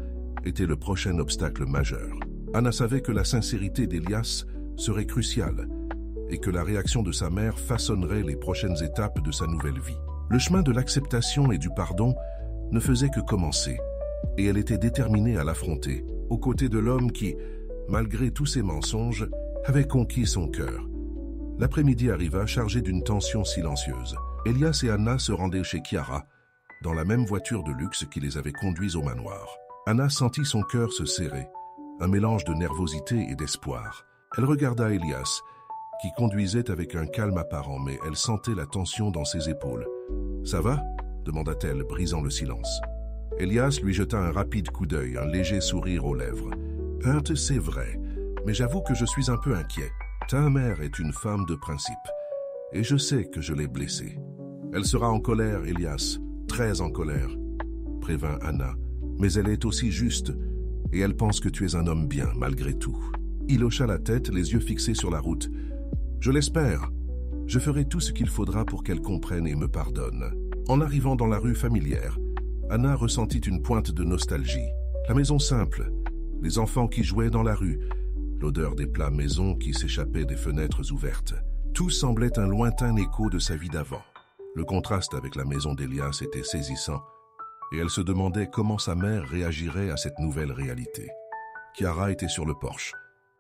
était le prochain obstacle majeur. Anna savait que la sincérité d'Elias serait cruciale et que la réaction de sa mère façonnerait les prochaines étapes de sa nouvelle vie. Le chemin de l'acceptation et du pardon ne faisait que commencer, et elle était déterminée à l'affronter, aux côtés de l'homme qui, malgré tous ses mensonges, avait conquis son cœur. L'après-midi arriva chargé d'une tension silencieuse. Elias et Anna se rendaient chez Chiara, dans la même voiture de luxe qui les avait conduits au manoir. Anna sentit son cœur se serrer, un mélange de nervosité et d'espoir. Elle regarda Elias, qui conduisait avec un calme apparent, mais elle sentait la tension dans ses épaules. « Ça va » demanda-t-elle, brisant le silence. Elias lui jeta un rapide coup d'œil, un léger sourire aux lèvres. « C'est vrai, mais j'avoue que je suis un peu inquiet. Ta mère est une femme de principe, et je sais que je l'ai blessée. Elle sera en colère, Elias, très en colère, prévint Anna, mais elle est aussi juste, et elle pense que tu es un homme bien, malgré tout. » Il hocha la tête, les yeux fixés sur la route. « Je l'espère. Je ferai tout ce qu'il faudra pour qu'elle comprenne et me pardonne. » En arrivant dans la rue familière, Anna ressentit une pointe de nostalgie. La maison simple, les enfants qui jouaient dans la rue, l'odeur des plats maison qui s'échappaient des fenêtres ouvertes. Tout semblait un lointain écho de sa vie d'avant. Le contraste avec la maison d'Elias était saisissant, et elle se demandait comment sa mère réagirait à cette nouvelle réalité. Chiara était sur le porche,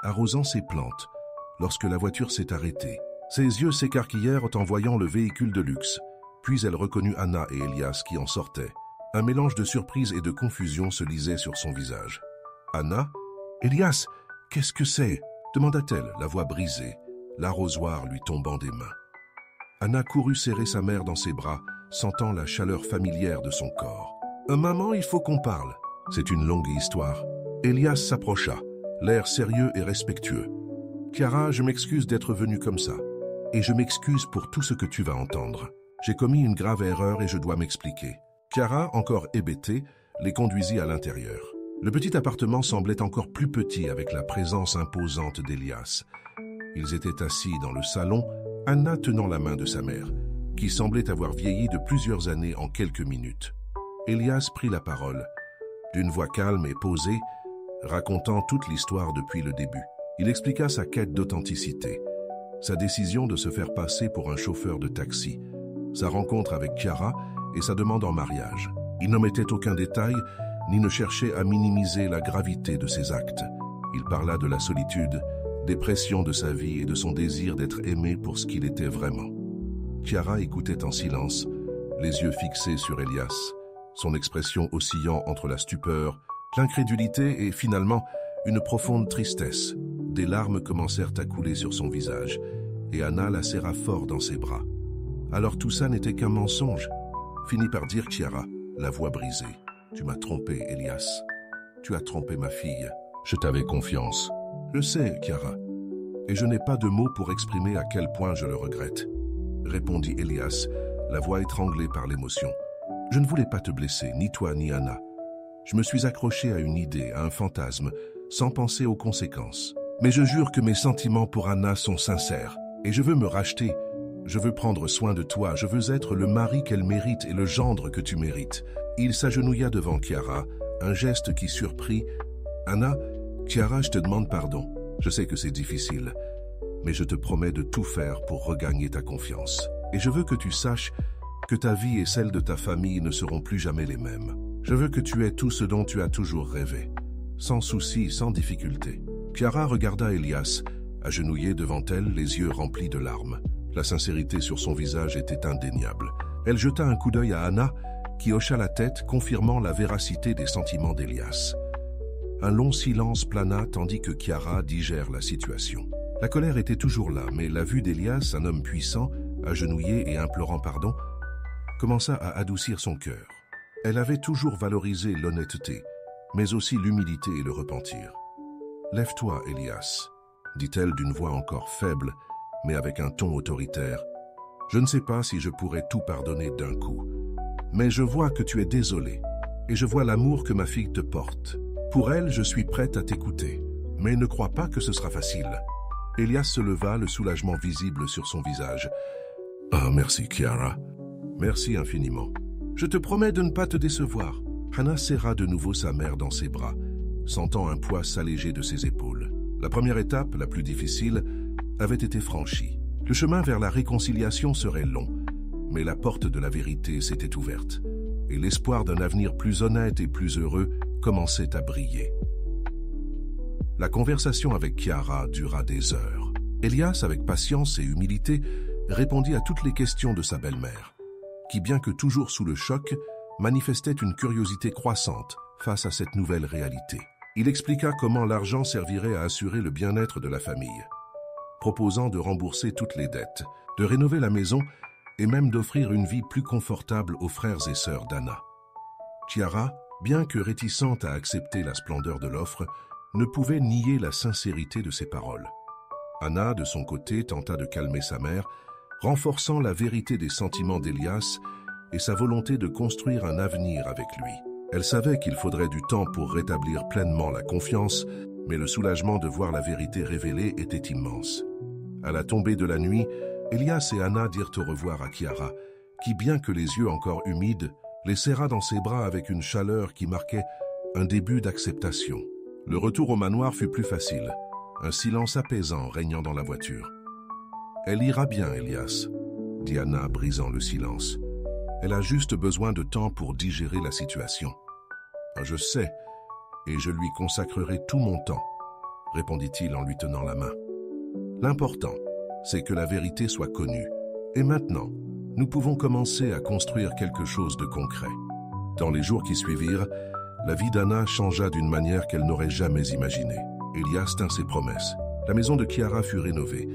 arrosant ses plantes, lorsque la voiture s'est arrêtée. Ses yeux s'écarquillèrent en voyant le véhicule de luxe. Puis elle reconnut Anna et Elias qui en sortaient. Un mélange de surprise et de confusion se lisait sur son visage. « Anna ? Elias, qu'est-ce que c'est » demanda-t-elle, la voix brisée, l'arrosoir lui tombant des mains. Anna courut serrer sa mère dans ses bras, sentant la chaleur familière de son corps. « Maman, il faut qu'on parle. » C'est une longue histoire. Elias s'approcha, l'air sérieux et respectueux. « Chiara, je m'excuse d'être venu comme ça. Et je m'excuse pour tout ce que tu vas entendre. J'ai commis une grave erreur et je dois m'expliquer. » Chiara, encore hébétée, les conduisit à l'intérieur. Le petit appartement semblait encore plus petit avec la présence imposante d'Elias. Ils étaient assis dans le salon, Anna tenant la main de sa mère, qui semblait avoir vieilli de plusieurs années en quelques minutes. Elias prit la parole, d'une voix calme et posée, racontant toute l'histoire depuis le début. Il expliqua sa quête d'authenticité, sa décision de se faire passer pour un chauffeur de taxi, sa rencontre avec Chiara et sa demande en mariage. Il n'omettait aucun détail, ni ne cherchait à minimiser la gravité de ses actes. Il parla de la solitude, des pressions de sa vie et de son désir d'être aimé pour ce qu'il était vraiment. Chiara écoutait en silence, les yeux fixés sur Elias, son expression oscillant entre la stupeur, l'incrédulité et finalement une profonde tristesse. Des larmes commencèrent à couler sur son visage, et Anna la serra fort dans ses bras. Alors tout ça n'était qu'un mensonge, finit par dire Chiara, la voix brisée. Tu m'as trompé, Elias. Tu as trompé ma fille. Je t'avais confiance. Je sais, Chiara, et je n'ai pas de mots pour exprimer à quel point je le regrette, répondit Elias, la voix étranglée par l'émotion. Je ne voulais pas te blesser, ni toi ni Anna. Je me suis accroché à une idée, à un fantasme, sans penser aux conséquences. Mais je jure que mes sentiments pour Anna sont sincères, et je veux me racheter. Je veux prendre soin de toi, je veux être le mari qu'elle mérite et le gendre que tu mérites. Il s'agenouilla devant Chiara, un geste qui surprit. Anna, Chiara, je te demande pardon. Je sais que c'est difficile, mais je te promets de tout faire pour regagner ta confiance. Et je veux que tu saches que ta vie et celle de ta famille ne seront plus jamais les mêmes. Je veux que tu aies tout ce dont tu as toujours rêvé, sans souci, sans difficulté. Chiara regarda Elias, agenouillé devant elle, les yeux remplis de larmes. La sincérité sur son visage était indéniable. Elle jeta un coup d'œil à Anna, qui hocha la tête, confirmant la véracité des sentiments d'Elias. Un long silence plana tandis que Chiara digère la situation. La colère était toujours là, mais la vue d'Elias, un homme puissant, agenouillé et implorant pardon, commença à adoucir son cœur. Elle avait toujours valorisé l'honnêteté, mais aussi l'humilité et le repentir. « Lève-toi, Elias », dit-elle d'une voix encore faible, mais avec un ton autoritaire. « Je ne sais pas si je pourrais tout pardonner d'un coup, mais je vois que tu es désolé, et je vois l'amour que ma fille te porte. Pour elle, je suis prête à t'écouter, mais ne crois pas que ce sera facile. » Elias se leva, le soulagement visible sur son visage. « Ah, merci, Chiara. Merci infiniment. Je te promets de ne pas te décevoir. » Anna serra de nouveau sa mère dans ses bras, sentant un poids s'alléger de ses épaules. La première étape, la plus difficile, avait été franchie. Le chemin vers la réconciliation serait long, mais la porte de la vérité s'était ouverte, et l'espoir d'un avenir plus honnête et plus heureux commençait à briller. La conversation avec Chiara dura des heures. Elias, avec patience et humilité, répondit à toutes les questions de sa belle-mère, qui, bien que toujours sous le choc, manifestait une curiosité croissante face à cette nouvelle réalité. Il expliqua comment l'argent servirait à assurer le bien-être de la famille, proposant de rembourser toutes les dettes, de rénover la maison et même d'offrir une vie plus confortable aux frères et sœurs d'Anna. Chiara, bien que réticente à accepter la splendeur de l'offre, ne pouvait nier la sincérité de ses paroles. Anna, de son côté, tenta de calmer sa mère, renforçant la vérité des sentiments d'Elias et sa volonté de construire un avenir avec lui. Elle savait qu'il faudrait du temps pour rétablir pleinement la confiance, mais le soulagement de voir la vérité révélée était immense. À la tombée de la nuit, Elias et Anna dirent au revoir à Chiara, qui, bien que les yeux encore humides, les serra dans ses bras avec une chaleur qui marquait un début d'acceptation. Le retour au manoir fut plus facile, un silence apaisant régnant dans la voiture. « Elle ira bien, Elias, » dit Anna, brisant le silence. « Elle a juste besoin de temps pour digérer la situation. »« Je sais, et je lui consacrerai tout mon temps, » répondit-il en lui tenant la main. « L'important, c'est que la vérité soit connue. Et maintenant, nous pouvons commencer à construire quelque chose de concret. » Dans les jours qui suivirent, la vie d'Anna changea d'une manière qu'elle n'aurait jamais imaginée. Elias tint ses promesses. La maison de Chiara fut rénovée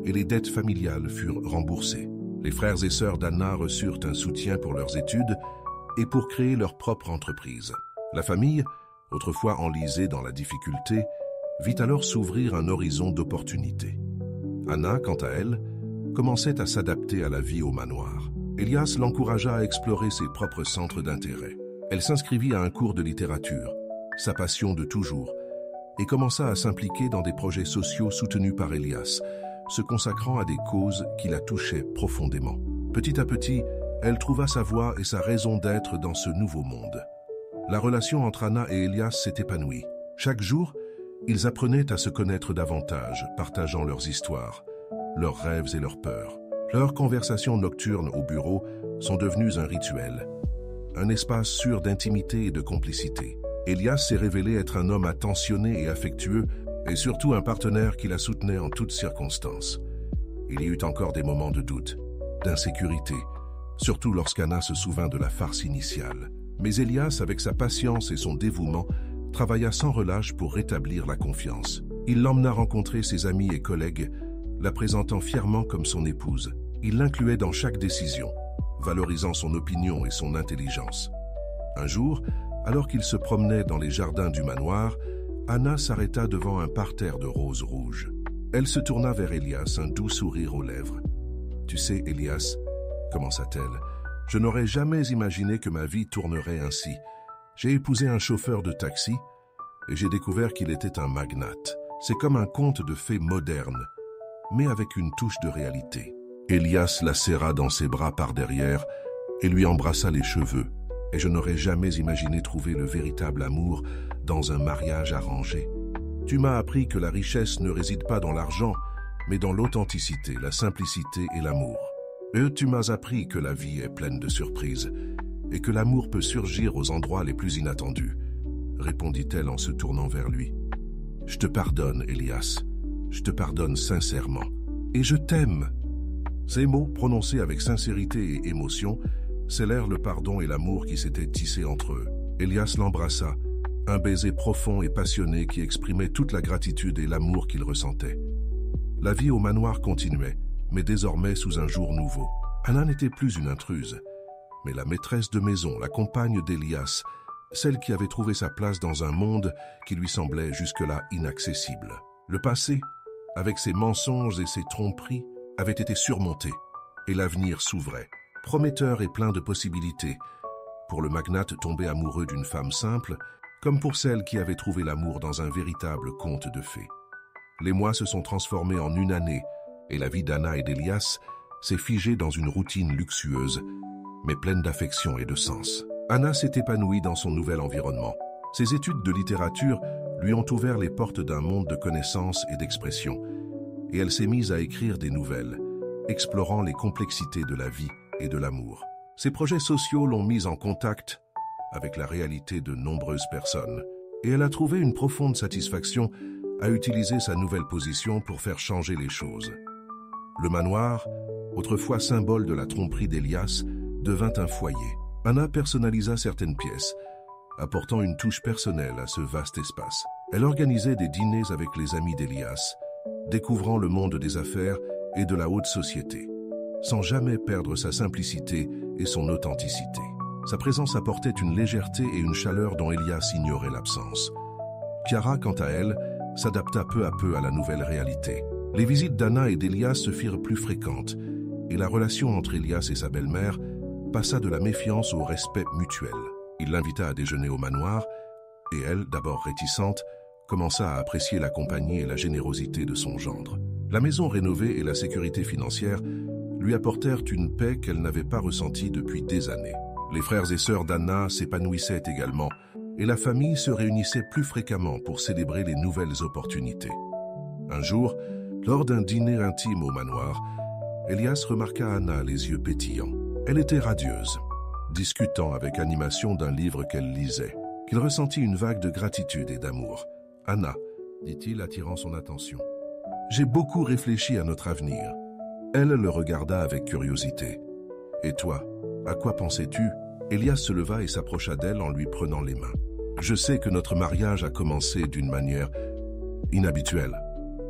et les dettes familiales furent remboursées. Les frères et sœurs d'Anna reçurent un soutien pour leurs études et pour créer leur propre entreprise. La famille, autrefois enlisée dans la difficulté, vit alors s'ouvrir un horizon d'opportunités. Anna, quant à elle, commençait à s'adapter à la vie au manoir. Elias l'encouragea à explorer ses propres centres d'intérêt. Elle s'inscrivit à un cours de littérature, sa passion de toujours, et commença à s'impliquer dans des projets sociaux soutenus par Elias, se consacrant à des causes qui la touchaient profondément. Petit à petit, elle trouva sa voie et sa raison d'être dans ce nouveau monde. La relation entre Anna et Elias s'est épanouie. Chaque jour, ils apprenaient à se connaître davantage, partageant leurs histoires, leurs rêves et leurs peurs. Leurs conversations nocturnes au bureau sont devenues un rituel, un espace sûr d'intimité et de complicité. Elias s'est révélé être un homme attentionné et affectueux, et surtout un partenaire qui la soutenait en toutes circonstances. Il y eut encore des moments de doute, d'insécurité, surtout lorsqu'Anna se souvint de la farce initiale. Mais Elias, avec sa patience et son dévouement, travailla sans relâche pour rétablir la confiance. Il l'emmena rencontrer ses amis et collègues, la présentant fièrement comme son épouse. Il l'incluait dans chaque décision, valorisant son opinion et son intelligence. Un jour, alors qu'il se promenait dans les jardins du manoir, Anna s'arrêta devant un parterre de roses rouges. Elle se tourna vers Elias, un doux sourire aux lèvres. « Tu sais, Elias, » commença-t-elle, « je n'aurais jamais imaginé que ma vie tournerait ainsi. J'ai épousé un chauffeur de taxi et j'ai découvert qu'il était un magnate. C'est comme un conte de fées moderne, mais avec une touche de réalité. » Elias la serra dans ses bras par derrière et lui embrassa les cheveux. Et je n'aurais jamais imaginé trouver le véritable amour dans un mariage arrangé. Tu m'as appris que la richesse ne réside pas dans l'argent, mais dans l'authenticité, la simplicité et l'amour. Et tu m'as appris que la vie est pleine de surprises et que l'amour peut surgir aux endroits les plus inattendus, répondit-elle en se tournant vers lui. Je te pardonne, Elias. Je te pardonne sincèrement. Et je t'aime. Ces mots, prononcés avec sincérité et émotion, scellèrent le pardon et l'amour qui s'étaient tissés entre eux. Elias l'embrassa, un baiser profond et passionné qui exprimait toute la gratitude et l'amour qu'il ressentait. La vie au manoir continuait, mais désormais sous un jour nouveau. Anna n'était plus une intruse, mais la maîtresse de maison, la compagne d'Elias, celle qui avait trouvé sa place dans un monde qui lui semblait jusque-là inaccessible. Le passé, avec ses mensonges et ses tromperies, avait été surmonté, et l'avenir s'ouvrait. Prometteur et plein de possibilités, pour le magnate tombé amoureux d'une femme simple, comme pour celle qui avait trouvé l'amour dans un véritable conte de fées. Les mois se sont transformés en une année, et la vie d'Anna et d'Elias s'est figée dans une routine luxueuse, mais pleine d'affection et de sens. Anna s'est épanouie dans son nouvel environnement. Ses études de littérature lui ont ouvert les portes d'un monde de connaissances et d'expression, et elle s'est mise à écrire des nouvelles, explorant les complexités de la vie et de l'amour. Ses projets sociaux l'ont mise en contact avec la réalité de nombreuses personnes, et elle a trouvé une profonde satisfaction à utiliser sa nouvelle position pour faire changer les choses. Le manoir, autrefois symbole de la tromperie d'Elias, devint un foyer. Anna personnalisa certaines pièces, apportant une touche personnelle à ce vaste espace. Elle organisait des dîners avec les amis d'Elias, découvrant le monde des affaires et de la haute société, sans jamais perdre sa simplicité et son authenticité. Sa présence apportait une légèreté et une chaleur dont Elias ignorait l'absence. Chiara, quant à elle, s'adapta peu à peu à la nouvelle réalité. Les visites d'Anna et d'Elias se firent plus fréquentes, et la relation entre Elias et sa belle-mère passa de la méfiance au respect mutuel. Il l'invita à déjeuner au manoir, et elle, d'abord réticente, commença à apprécier la compagnie et la générosité de son gendre. La maison rénovée et la sécurité financière lui apportèrent une paix qu'elle n'avait pas ressentie depuis des années. Les frères et sœurs d'Anna s'épanouissaient également, et la famille se réunissait plus fréquemment pour célébrer les nouvelles opportunités. Un jour, lors d'un dîner intime au manoir, Elias remarqua Anna les yeux pétillants. Elle était radieuse, discutant avec animation d'un livre qu'elle lisait, qu'il ressentit une vague de gratitude et d'amour. « Anna, » dit-il, attirant son attention, « j'ai beaucoup réfléchi à notre avenir. » Elle le regarda avec curiosité. « Et toi, à quoi pensais-tu » Elias se leva et s'approcha d'elle en lui prenant les mains. « Je sais que notre mariage a commencé d'une manière inhabituelle,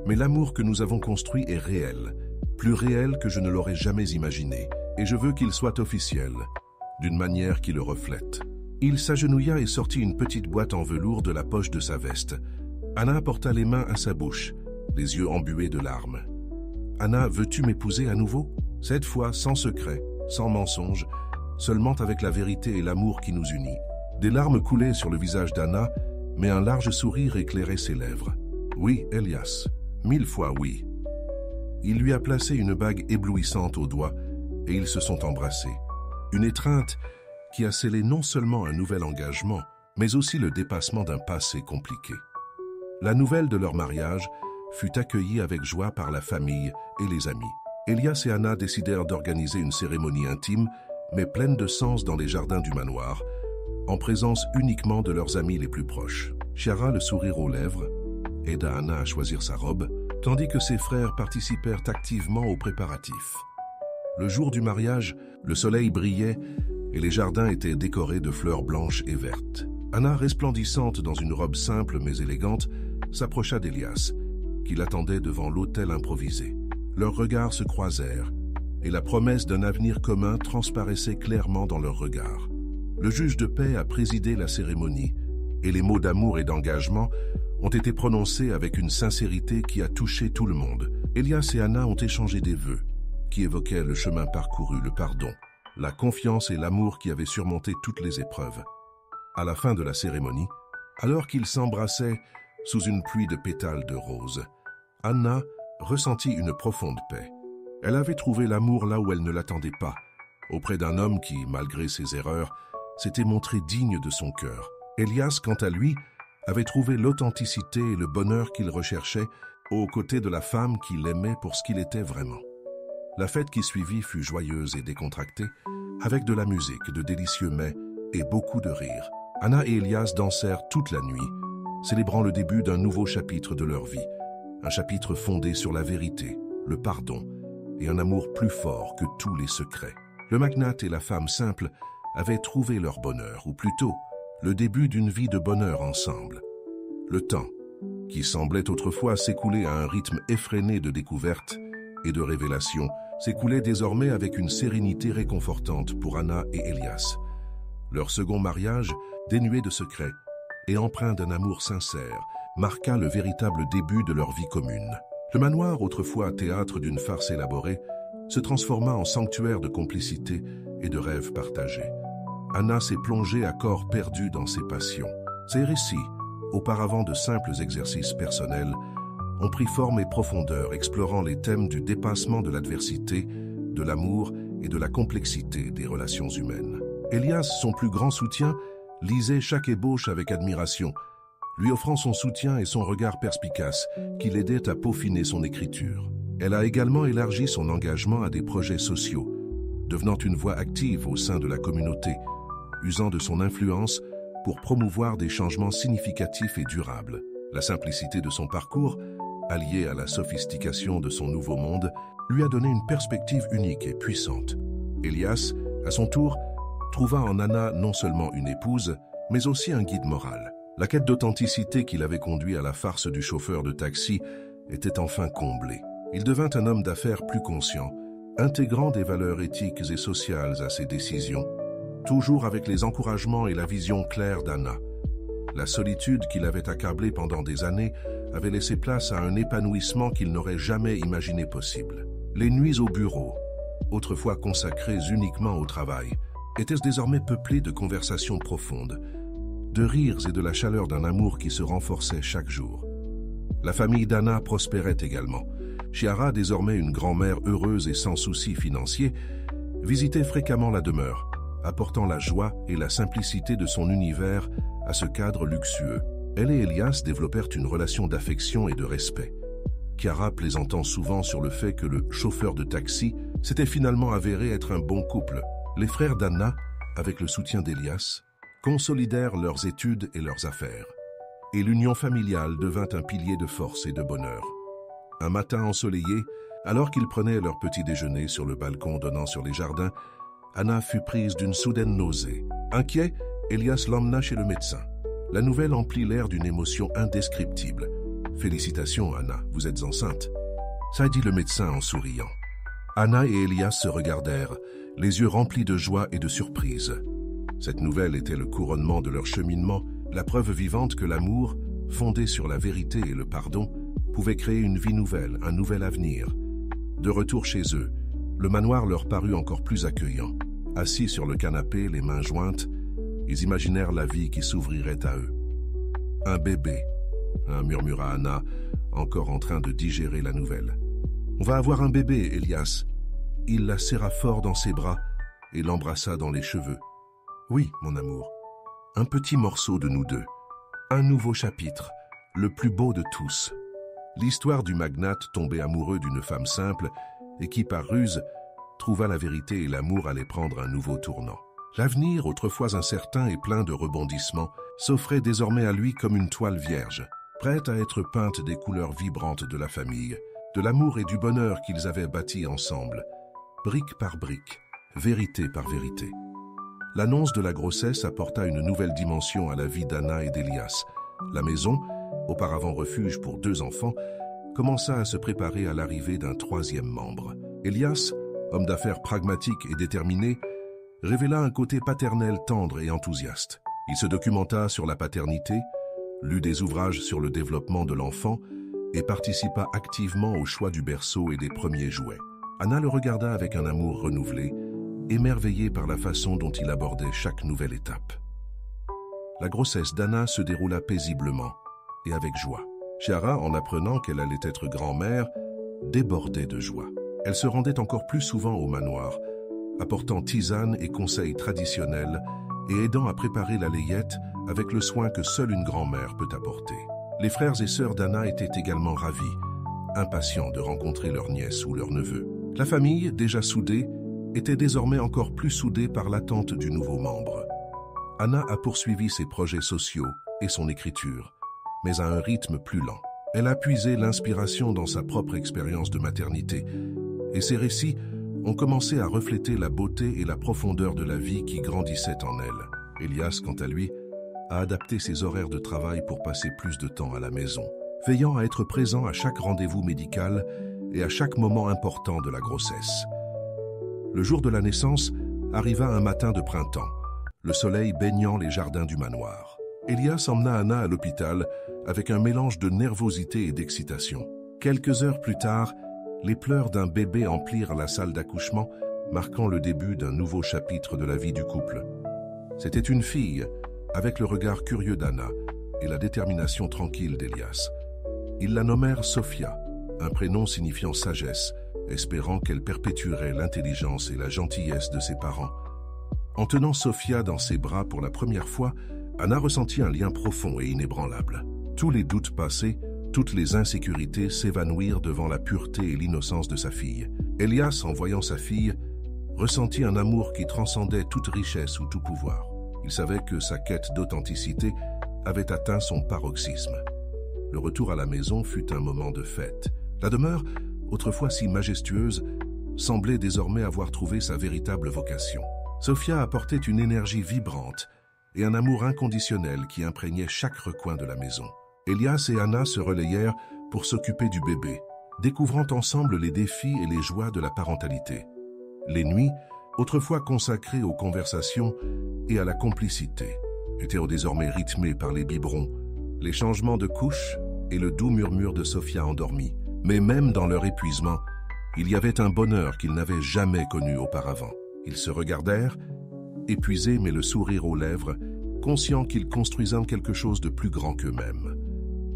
mais l'amour que nous avons construit est réel, plus réel que je ne l'aurais jamais imaginé, et je veux qu'il soit officiel, d'une manière qui le reflète. » Il s'agenouilla et sortit une petite boîte en velours de la poche de sa veste. Anna porta les mains à sa bouche, les yeux embués de larmes. « Anna, veux-tu m'épouser à nouveau ?» Cette fois, sans secret, sans mensonge, seulement avec la vérité et l'amour qui nous unit. Des larmes coulaient sur le visage d'Anna, mais un large sourire éclairait ses lèvres. « Oui, Elias, 1000 fois oui. » Il lui a placé une bague éblouissante au doigt, et ils se sont embrassés. Une étreinte qui a scellé non seulement un nouvel engagement, mais aussi le dépassement d'un passé compliqué. La nouvelle de leur mariage fut accueillie avec joie par la famille et les amis. Elias et Anna décidèrent d'organiser une cérémonie intime, mais pleine de sens dans les jardins du manoir, en présence uniquement de leurs amis les plus proches. Chiara, le sourire aux lèvres, aida Anna à choisir sa robe, tandis que ses frères participèrent activement aux préparatifs. Le jour du mariage, le soleil brillait et les jardins étaient décorés de fleurs blanches et vertes. Anna, resplendissante dans une robe simple mais élégante, s'approcha d'Elias, qui l'attendait devant l'autel improvisé. Leurs regards se croisèrent, et la promesse d'un avenir commun transparaissait clairement dans leurs regards. Le juge de paix a présidé la cérémonie, et les mots d'amour et d'engagement ont été prononcés avec une sincérité qui a touché tout le monde. Elias et Anna ont échangé des vœux, qui évoquaient le chemin parcouru, le pardon, la confiance et l'amour qui avaient surmonté toutes les épreuves. À la fin de la cérémonie, alors qu'ils s'embrassaient sous une pluie de pétales de roses, Anna ressentit une profonde paix. Elle avait trouvé l'amour là où elle ne l'attendait pas, auprès d'un homme qui, malgré ses erreurs, s'était montré digne de son cœur. Elias, quant à lui, avait trouvé l'authenticité et le bonheur qu'il recherchait aux côtés de la femme qu'il aimait pour ce qu'il était vraiment. La fête qui suivit fut joyeuse et décontractée, avec de la musique, de délicieux mets et beaucoup de rires. Anna et Elias dansèrent toute la nuit, célébrant le début d'un nouveau chapitre de leur vie, un chapitre fondé sur la vérité, le pardon et un amour plus fort que tous les secrets. Le magnate et la femme simple avaient trouvé leur bonheur, ou plutôt le début d'une vie de bonheur ensemble. Le temps, qui semblait autrefois s'écouler à un rythme effréné de découvertes et de révélations, s'écoulait désormais avec une sérénité réconfortante pour Anna et Elias. Leur second mariage, dénué de secrets et empreint d'un amour sincère, marqua le véritable début de leur vie commune. Le manoir, autrefois théâtre d'une farce élaborée, se transforma en sanctuaire de complicité et de rêves partagés. Anna s'est plongée à corps perdu dans ses passions. Ses récits, auparavant de simples exercices personnels, ont pris forme et profondeur, explorant les thèmes du dépassement de l'adversité, de l'amour et de la complexité des relations humaines. Elias, son plus grand soutien, lisait chaque ébauche avec admiration, lui offrant son soutien et son regard perspicace qui l'aidait à peaufiner son écriture. Elle a également élargi son engagement à des projets sociaux, devenant une voix active au sein de la communauté, usant de son influence pour promouvoir des changements significatifs et durables. La simplicité de son parcours, alliée à la sophistication de son nouveau monde, lui a donné une perspective unique et puissante. Elias, à son tour, trouva en Anna non seulement une épouse, mais aussi un guide moral. La quête d'authenticité qui l'avait conduit à la farce du chauffeur de taxi était enfin comblée. Il devint un homme d'affaires plus conscient, intégrant des valeurs éthiques et sociales à ses décisions, toujours avec les encouragements et la vision claire d'Anna. La solitude qui l'avait accablé pendant des années avait laissé place à un épanouissement qu'il n'aurait jamais imaginé possible. Les nuits au bureau, autrefois consacrées uniquement au travail, étaient désormais peuplées de conversations profondes, de rires et de la chaleur d'un amour qui se renforçait chaque jour. La famille d'Anna prospérait également. Chiara, désormais une grand-mère heureuse et sans soucis financiers, visitait fréquemment la demeure, apportant la joie et la simplicité de son univers à ce cadre luxueux. Elle et Elias développèrent une relation d'affection et de respect. Chiara plaisantant souvent sur le fait que le chauffeur de taxi s'était finalement avéré être un bon couple. Les frères d'Anna, avec le soutien d'Elias, consolidèrent leurs études et leurs affaires. Et l'union familiale devint un pilier de force et de bonheur. Un matin ensoleillé, alors qu'ils prenaient leur petit déjeuner sur le balcon donnant sur les jardins, Anna fut prise d'une soudaine nausée. Inquiet, Elias l'emmena chez le médecin. La nouvelle emplit l'air d'une émotion indescriptible. « Félicitations, Anna, vous êtes enceinte. » Ça dit le médecin en souriant. Anna et Elias se regardèrent, les yeux remplis de joie et de surprise. Cette nouvelle était le couronnement de leur cheminement, la preuve vivante que l'amour, fondé sur la vérité et le pardon, pouvait créer une vie nouvelle, un nouvel avenir. De retour chez eux, le manoir leur parut encore plus accueillant. Assis sur le canapé, les mains jointes, ils imaginèrent la vie qui s'ouvrirait à eux. « Un bébé », murmura Anna, encore en train de digérer la nouvelle. « On va avoir un bébé, Elias. » Il la serra fort dans ses bras et l'embrassa dans les cheveux. « Oui, mon amour. Un petit morceau de nous deux. Un nouveau chapitre, le plus beau de tous. » L'histoire du magnate tombé amoureux d'une femme simple et qui, par ruse, trouva la vérité et l'amour allaient prendre un nouveau tournant. L'avenir, autrefois incertain et plein de rebondissements, s'offrait désormais à lui comme une toile vierge, prête à être peinte des couleurs vibrantes de la famille, de l'amour et du bonheur qu'ils avaient bâti ensemble, brique par brique, vérité par vérité. L'annonce de la grossesse apporta une nouvelle dimension à la vie d'Anna et d'Elias. La maison, auparavant refuge pour 2 enfants, commença à se préparer à l'arrivée d'un 3e membre. Elias, homme d'affaires pragmatique et déterminé, révéla un côté paternel tendre et enthousiaste. Il se documenta sur la paternité, lut des ouvrages sur le développement de l'enfant et participa activement au choix du berceau et des premiers jouets. Anna le regarda avec un amour renouvelé, émerveillée par la façon dont il abordait chaque nouvelle étape. La grossesse d'Anna se déroula paisiblement et avec joie. Chiara, en apprenant qu'elle allait être grand-mère, débordait de joie. Elle se rendait encore plus souvent au manoir, apportant tisanes et conseils traditionnels et aidant à préparer la layette avec le soin que seule une grand-mère peut apporter. Les frères et sœurs d'Anna étaient également ravis, impatients de rencontrer leur nièce ou leur neveu. La famille, déjà soudée, était désormais encore plus soudée par l'attente du nouveau membre. Anna a poursuivi ses projets sociaux et son écriture, mais à un rythme plus lent. Elle a puisé l'inspiration dans sa propre expérience de maternité, et ses récits ont commencé à refléter la beauté et la profondeur de la vie qui grandissait en elle. Elias, quant à lui, a adapté ses horaires de travail pour passer plus de temps à la maison, veillant à être présent à chaque rendez-vous médical et à chaque moment important de la grossesse. Le jour de la naissance arriva un matin de printemps, le soleil baignant les jardins du manoir. Elias emmena Anna à l'hôpital avec un mélange de nervosité et d'excitation. Quelques heures plus tard, les pleurs d'un bébé emplirent la salle d'accouchement, marquant le début d'un nouveau chapitre de la vie du couple. C'était une fille, avec le regard curieux d'Anna et la détermination tranquille d'Elias. Ils la nommèrent Sophia, un prénom signifiant sagesse, espérant qu'elle perpétuerait l'intelligence et la gentillesse de ses parents. En tenant Sofia dans ses bras pour la première fois, Anna ressentit un lien profond et inébranlable. Tous les doutes passés, toutes les insécurités s'évanouirent devant la pureté et l'innocence de sa fille. Elias, en voyant sa fille, ressentit un amour qui transcendait toute richesse ou tout pouvoir. Il savait que sa quête d'authenticité avait atteint son paroxysme. Le retour à la maison fut un moment de fête. La demeure, autrefois si majestueuse, semblait désormais avoir trouvé sa véritable vocation. Sofia apportait une énergie vibrante et un amour inconditionnel qui imprégnait chaque recoin de la maison. Elias et Anna se relayèrent pour s'occuper du bébé, découvrant ensemble les défis et les joies de la parentalité. Les nuits, autrefois consacrées aux conversations et à la complicité, étaient désormais rythmées par les biberons, les changements de couches et le doux murmure de Sofia endormie. Mais même dans leur épuisement, il y avait un bonheur qu'ils n'avaient jamais connu auparavant. Ils se regardèrent, épuisés mais le sourire aux lèvres, conscients qu'ils construisaient quelque chose de plus grand qu'eux-mêmes.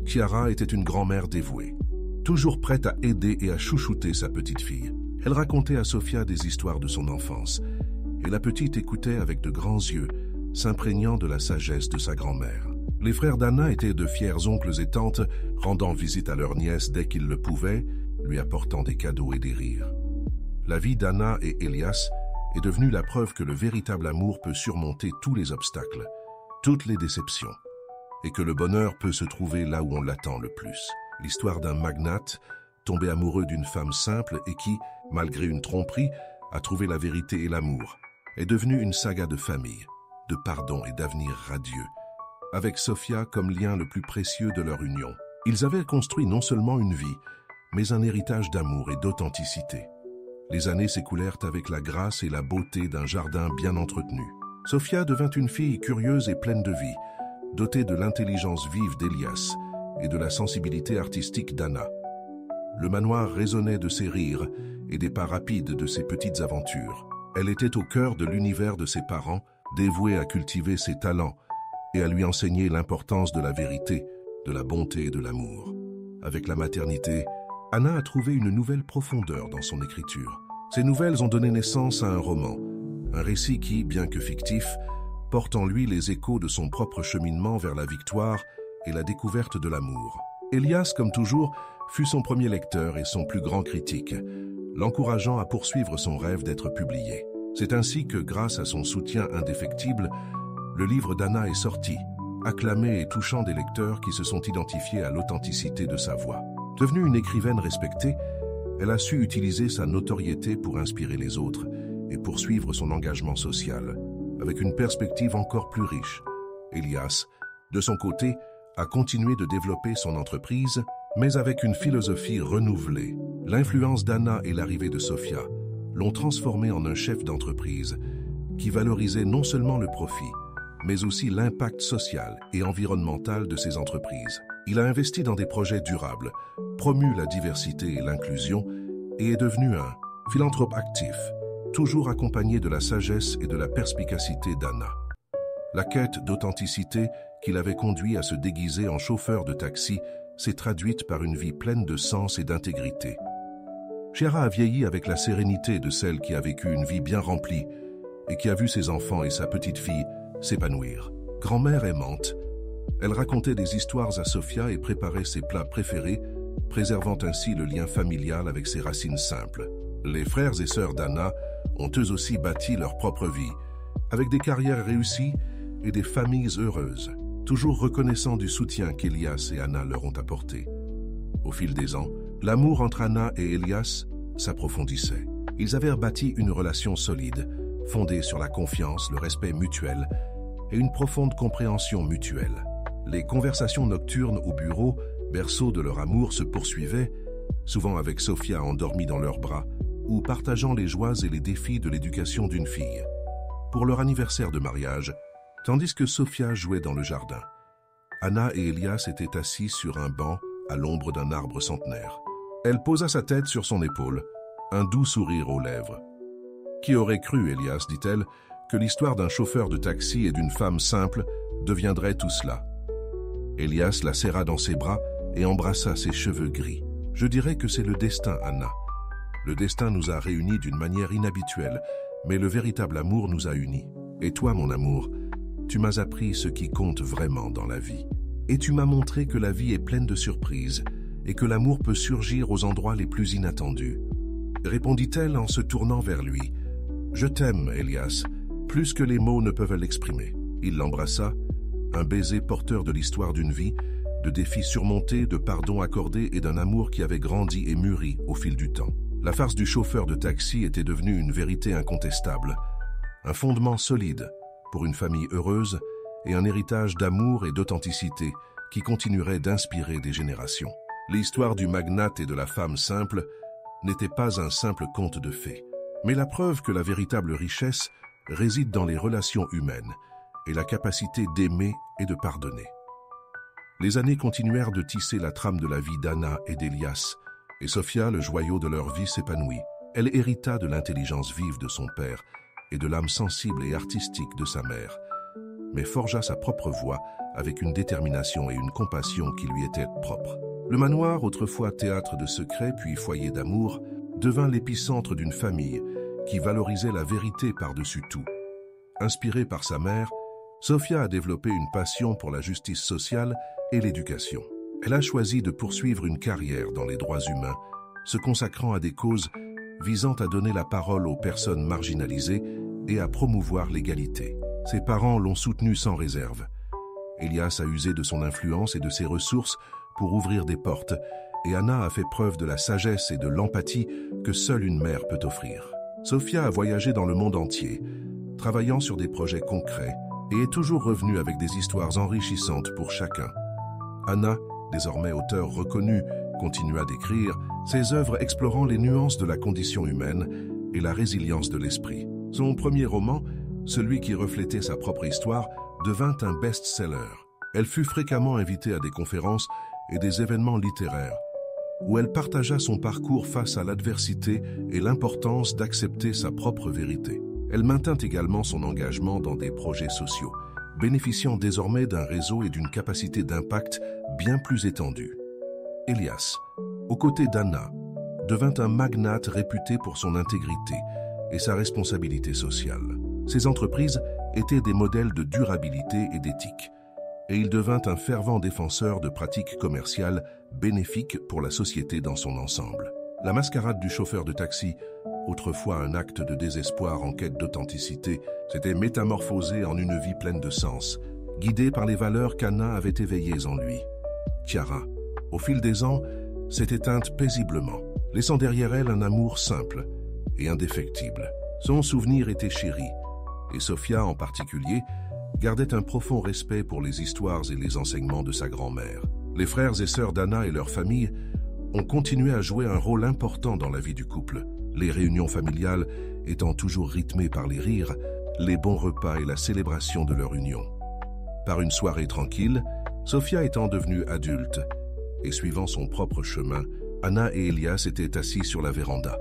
Chiara était une grand-mère dévouée, toujours prête à aider et à chouchouter sa petite fille. Elle racontait à Sofia des histoires de son enfance, et la petite écoutait avec de grands yeux, s'imprégnant de la sagesse de sa grand-mère. Les frères d'Anna étaient de fiers oncles et tantes, rendant visite à leur nièce dès qu'ils le pouvaient, lui apportant des cadeaux et des rires. La vie d'Anna et Elias est devenue la preuve que le véritable amour peut surmonter tous les obstacles, toutes les déceptions, et que le bonheur peut se trouver là où on l'attend le plus. L'histoire d'un magnate tombé amoureux d'une femme simple et qui, malgré une tromperie, a trouvé la vérité et l'amour, est devenue une saga de famille, de pardon et d'avenir radieux, avec Sofia comme lien le plus précieux de leur union. Ils avaient construit non seulement une vie, mais un héritage d'amour et d'authenticité. Les années s'écoulèrent avec la grâce et la beauté d'un jardin bien entretenu. Sofia devint une fille curieuse et pleine de vie, dotée de l'intelligence vive d'Elias et de la sensibilité artistique d'Anna. Le manoir résonnait de ses rires et des pas rapides de ses petites aventures. Elle était au cœur de l'univers de ses parents, dévouée à cultiver ses talents et à lui enseigner l'importance de la vérité, de la bonté et de l'amour. Avec la maternité, Anna a trouvé une nouvelle profondeur dans son écriture. Ces nouvelles ont donné naissance à un roman, un récit qui, bien que fictif, porte en lui les échos de son propre cheminement vers la victoire et la découverte de l'amour. Elias, comme toujours, fut son premier lecteur et son plus grand critique, l'encourageant à poursuivre son rêve d'être publié. C'est ainsi que, grâce à son soutien indéfectible, le livre d'Anna est sorti, acclamé et touchant des lecteurs qui se sont identifiés à l'authenticité de sa voix. Devenue une écrivaine respectée, elle a su utiliser sa notoriété pour inspirer les autres et poursuivre son engagement social, avec une perspective encore plus riche. Elias, de son côté, a continué de développer son entreprise, mais avec une philosophie renouvelée. L'influence d'Anna et l'arrivée de Sofia l'ont transformé en un chef d'entreprise qui valorisait non seulement le profit, mais aussi l'impact social et environnemental de ses entreprises. Il a investi dans des projets durables, promu la diversité et l'inclusion et est devenu un philanthrope actif, toujours accompagné de la sagesse et de la perspicacité d'Anna. La quête d'authenticité qui l'avait conduit à se déguiser en chauffeur de taxi s'est traduite par une vie pleine de sens et d'intégrité. Chiara a vieilli avec la sérénité de celle qui a vécu une vie bien remplie et qui a vu ses enfants et sa petite fille s'épanouir. Grand-mère aimante, elle racontait des histoires à Sofia et préparait ses plats préférés, préservant ainsi le lien familial avec ses racines simples. Les frères et sœurs d'Anna ont eux aussi bâti leur propre vie, avec des carrières réussies et des familles heureuses, toujours reconnaissant du soutien qu'Elias et Anna leur ont apporté. Au fil des ans, l'amour entre Anna et Elias s'approfondissait. Ils avaient bâti une relation solide, fondée sur la confiance, le respect mutuel et une profonde compréhension mutuelle. Les conversations nocturnes au bureau, berceau de leur amour, se poursuivaient, souvent avec Sofia endormie dans leurs bras, ou partageant les joies et les défis de l'éducation d'une fille. Pour leur anniversaire de mariage, tandis que Sofia jouait dans le jardin, Anna et Elias étaient assis sur un banc à l'ombre d'un arbre centenaire. Elle posa sa tête sur son épaule, un doux sourire aux lèvres. « Qui aurait cru, Elias, dit-elle, que l'histoire d'un chauffeur de taxi et d'une femme simple deviendrait tout cela ?» Elias la serra dans ses bras et embrassa ses cheveux gris. « Je dirais que c'est le destin, Anna. Le destin nous a réunis d'une manière inhabituelle, mais le véritable amour nous a unis. » Et toi, mon amour, tu m'as appris ce qui compte vraiment dans la vie. Et tu m'as montré que la vie est pleine de surprises et que l'amour peut surgir aux endroits les plus inattendus. » Répondit-elle en se tournant vers lui. « Je t'aime, Elias, plus que les mots ne peuvent l'exprimer. » Il l'embrassa, un baiser porteur de l'histoire d'une vie, de défis surmontés, de pardons accordés et d'un amour qui avait grandi et mûri au fil du temps. La farce du chauffeur de taxi était devenue une vérité incontestable, un fondement solide pour une famille heureuse et un héritage d'amour et d'authenticité qui continuerait d'inspirer des générations. L'histoire du magnate et de la femme simple n'était pas un simple conte de fées, mais la preuve que la véritable richesse réside dans les relations humaines et la capacité d'aimer et de pardonner. Les années continuèrent de tisser la trame de la vie d'Anna et d'Elias, et Sophia, le joyau de leur vie, s'épanouit. Elle hérita de l'intelligence vive de son père et de l'âme sensible et artistique de sa mère, mais forgea sa propre voie avec une détermination et une compassion qui lui étaient propres. Le manoir, autrefois théâtre de secrets puis foyer d'amour, devint l'épicentre d'une famille qui valorisait la vérité par-dessus tout. Inspirée par sa mère, Sophia a développé une passion pour la justice sociale et l'éducation. Elle a choisi de poursuivre une carrière dans les droits humains, se consacrant à des causes visant à donner la parole aux personnes marginalisées et à promouvoir l'égalité. Ses parents l'ont soutenue sans réserve. Elias a usé de son influence et de ses ressources pour ouvrir des portes, et Anna a fait preuve de la sagesse et de l'empathie que seule une mère peut offrir. Sophia a voyagé dans le monde entier, travaillant sur des projets concrets, et est toujours revenue avec des histoires enrichissantes pour chacun. Anna, désormais auteure reconnue, continua d'écrire ses œuvres explorant les nuances de la condition humaine et la résilience de l'esprit. Son premier roman, celui qui reflétait sa propre histoire, devint un best-seller. Elle fut fréquemment invitée à des conférences et des événements littéraires, où elle partagea son parcours face à l'adversité et l'importance d'accepter sa propre vérité. Elle maintint également son engagement dans des projets sociaux, bénéficiant désormais d'un réseau et d'une capacité d'impact bien plus étendue. Elias, aux côtés d'Anna, devint un magnate réputé pour son intégrité et sa responsabilité sociale. Ses entreprises étaient des modèles de durabilité et d'éthique, et il devint un fervent défenseur de pratiques commerciales bénéfiques pour la société dans son ensemble. La mascarade du chauffeur de taxi, autrefois un acte de désespoir en quête d'authenticité, s'était métamorphosée en une vie pleine de sens, guidée par les valeurs qu'Anna avait éveillées en lui. Chiara, au fil des ans, s'est éteinte paisiblement, laissant derrière elle un amour simple et indéfectible. Son souvenir était chéri, et Sophia en particulier gardait un profond respect pour les histoires et les enseignements de sa grand-mère. Les frères et sœurs d'Anna et leur famille ont continué à jouer un rôle important dans la vie du couple, les réunions familiales étant toujours rythmées par les rires, les bons repas et la célébration de leur union. Par une soirée tranquille, Sophia étant devenue adulte et suivant son propre chemin, Anna et Elias étaient assis sur la véranda,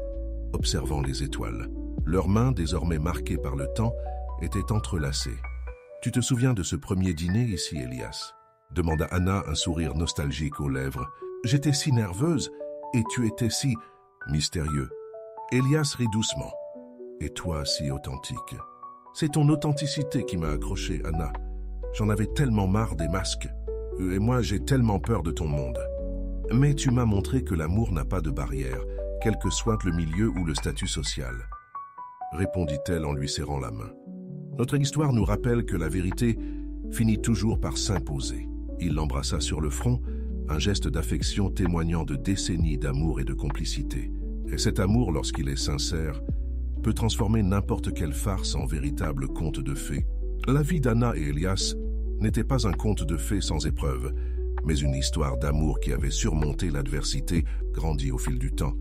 observant les étoiles. Leurs mains, désormais marquées par le temps, étaient entrelacées. « Tu te souviens de ce premier dîner ici, Elias ?» demanda Anna, un sourire nostalgique aux lèvres. « J'étais si nerveuse et tu étais si mystérieux. » Elias rit doucement. « Et toi si authentique. C'est ton authenticité qui m'a accroché, Anna. J'en avais tellement marre des masques. Et moi, j'ai tellement peur de ton monde. Mais tu m'as montré que l'amour n'a pas de barrière, quel que soit le milieu ou le statut social. » répondit-elle en lui serrant la main. Notre histoire nous rappelle que la vérité finit toujours par s'imposer. Il l'embrassa sur le front, un geste d'affection témoignant de décennies d'amour et de complicité. Et cet amour, lorsqu'il est sincère, peut transformer n'importe quelle farce en véritable conte de fées. La vie d'Anna et Elias n'était pas un conte de fées sans épreuve, mais une histoire d'amour qui avait surmonté l'adversité, grandi au fil du temps,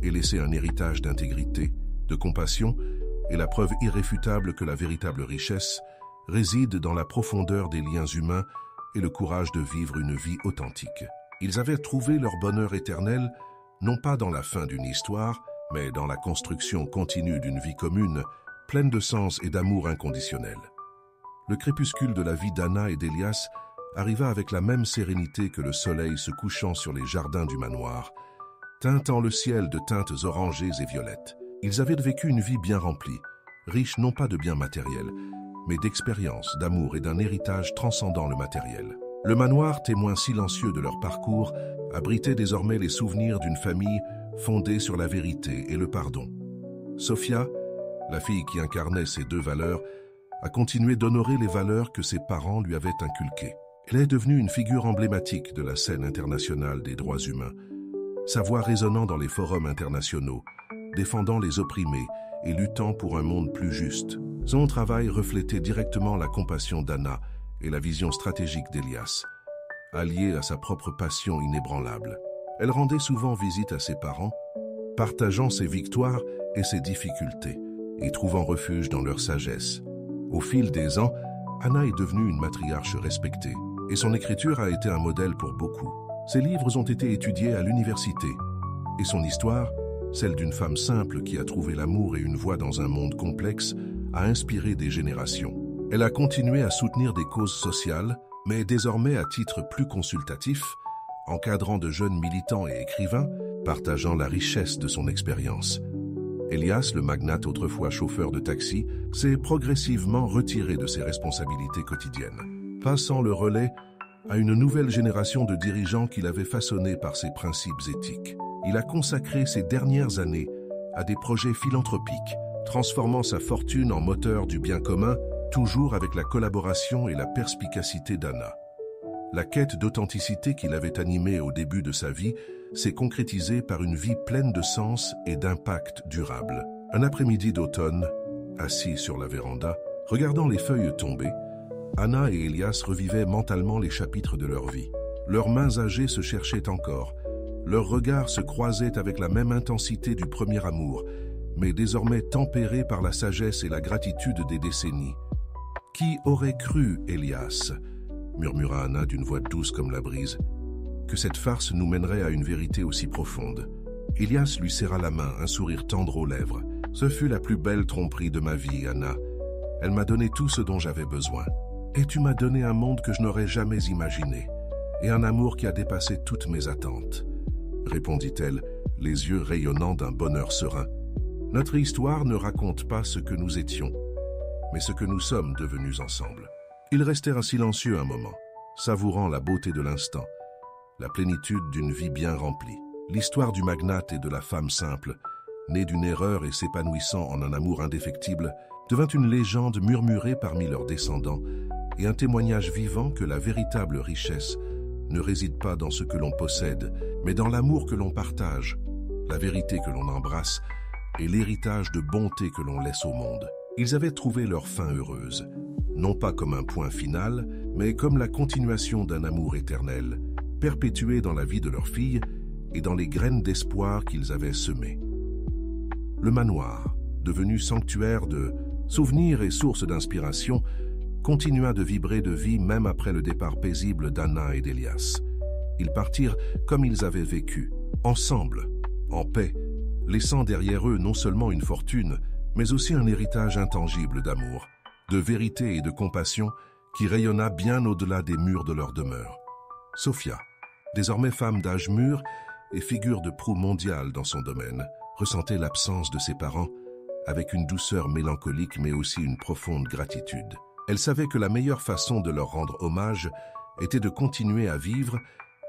et laissé un héritage d'intégrité, de compassion et la preuve irréfutable que la véritable richesse réside dans la profondeur des liens humains et le courage de vivre une vie authentique. Ils avaient trouvé leur bonheur éternel, non pas dans la fin d'une histoire, mais dans la construction continue d'une vie commune, pleine de sens et d'amour inconditionnel. Le crépuscule de la vie d'Anna et d'Elias arriva avec la même sérénité que le soleil se couchant sur les jardins du manoir, teintant le ciel de teintes orangées et violettes. Ils avaient vécu une vie bien remplie, riche non pas de biens matériels, mais d'expérience, d'amour et d'un héritage transcendant le matériel. Le manoir, témoin silencieux de leur parcours, abritait désormais les souvenirs d'une famille fondée sur la vérité et le pardon. Sofia, la fille qui incarnait ces deux valeurs, a continué d'honorer les valeurs que ses parents lui avaient inculquées. Elle est devenue une figure emblématique de la scène internationale des droits humains, sa voix résonnant dans les forums internationaux, défendant les opprimés et luttant pour un monde plus juste. Son travail reflétait directement la compassion d'Anna et la vision stratégique d'Elias, alliée à sa propre passion inébranlable. Elle rendait souvent visite à ses parents, partageant ses victoires et ses difficultés, et trouvant refuge dans leur sagesse. Au fil des ans, Anna est devenue une matriarche respectée, et son écriture a été un modèle pour beaucoup. Ses livres ont été étudiés à l'université, et son histoire, celle d'une femme simple qui a trouvé l'amour et une voie dans un monde complexe, a inspiré des générations. Elle a continué à soutenir des causes sociales, mais désormais à titre plus consultatif, encadrant de jeunes militants et écrivains, partageant la richesse de son expérience. Elias, le magnate autrefois chauffeur de taxi, s'est progressivement retiré de ses responsabilités quotidiennes, passant le relais à une nouvelle génération de dirigeants qu'il avait façonnés par ses principes éthiques. Il a consacré ses dernières années à des projets philanthropiques, transformant sa fortune en moteur du bien commun, toujours avec la collaboration et la perspicacité d'Anna. La quête d'authenticité qui l'avait animé au début de sa vie s'est concrétisée par une vie pleine de sens et d'impact durable. Un après-midi d'automne, assis sur la véranda, regardant les feuilles tomber, Anna et Elias revivaient mentalement les chapitres de leur vie. Leurs mains âgées se cherchaient encore. Leurs regards se croisaient avec la même intensité du premier amour, mais désormais tempérés par la sagesse et la gratitude des décennies. « Qui aurait cru, Elias ?» murmura Anna d'une voix douce comme la brise, « que cette farce nous mènerait à une vérité aussi profonde. » Elias lui serra la main, un sourire tendre aux lèvres. « Ce fut la plus belle tromperie de ma vie, Anna. Elle m'a donné tout ce dont j'avais besoin. Et tu m'as donné un monde que je n'aurais jamais imaginé, et un amour qui a dépassé toutes mes attentes. » répondit-elle, les yeux rayonnant d'un bonheur serein. « Notre histoire ne raconte pas ce que nous étions, mais ce que nous sommes devenus ensemble. » Ils restèrent silencieux un moment, savourant la beauté de l'instant, la plénitude d'une vie bien remplie. L'histoire du magnate et de la femme simple, née d'une erreur et s'épanouissant en un amour indéfectible, devint une légende murmurée parmi leurs descendants et un témoignage vivant que la véritable richesse ne réside pas dans ce que l'on possède, mais dans l'amour que l'on partage, la vérité que l'on embrasse et l'héritage de bonté que l'on laisse au monde. Ils avaient trouvé leur fin heureuse, non pas comme un point final, mais comme la continuation d'un amour éternel, perpétué dans la vie de leur fille et dans les graines d'espoir qu'ils avaient semées. Le manoir, devenu sanctuaire de souvenirs et source d'inspiration, continua de vibrer de vie même après le départ paisible d'Anna et d'Elias. Ils partirent comme ils avaient vécu, ensemble, en paix, laissant derrière eux non seulement une fortune, mais aussi un héritage intangible d'amour, de vérité et de compassion qui rayonna bien au-delà des murs de leur demeure. Sofia, désormais femme d'âge mûr et figure de proue mondiale dans son domaine, ressentait l'absence de ses parents avec une douceur mélancolique mais aussi une profonde gratitude. Elle savait que la meilleure façon de leur rendre hommage était de continuer à vivre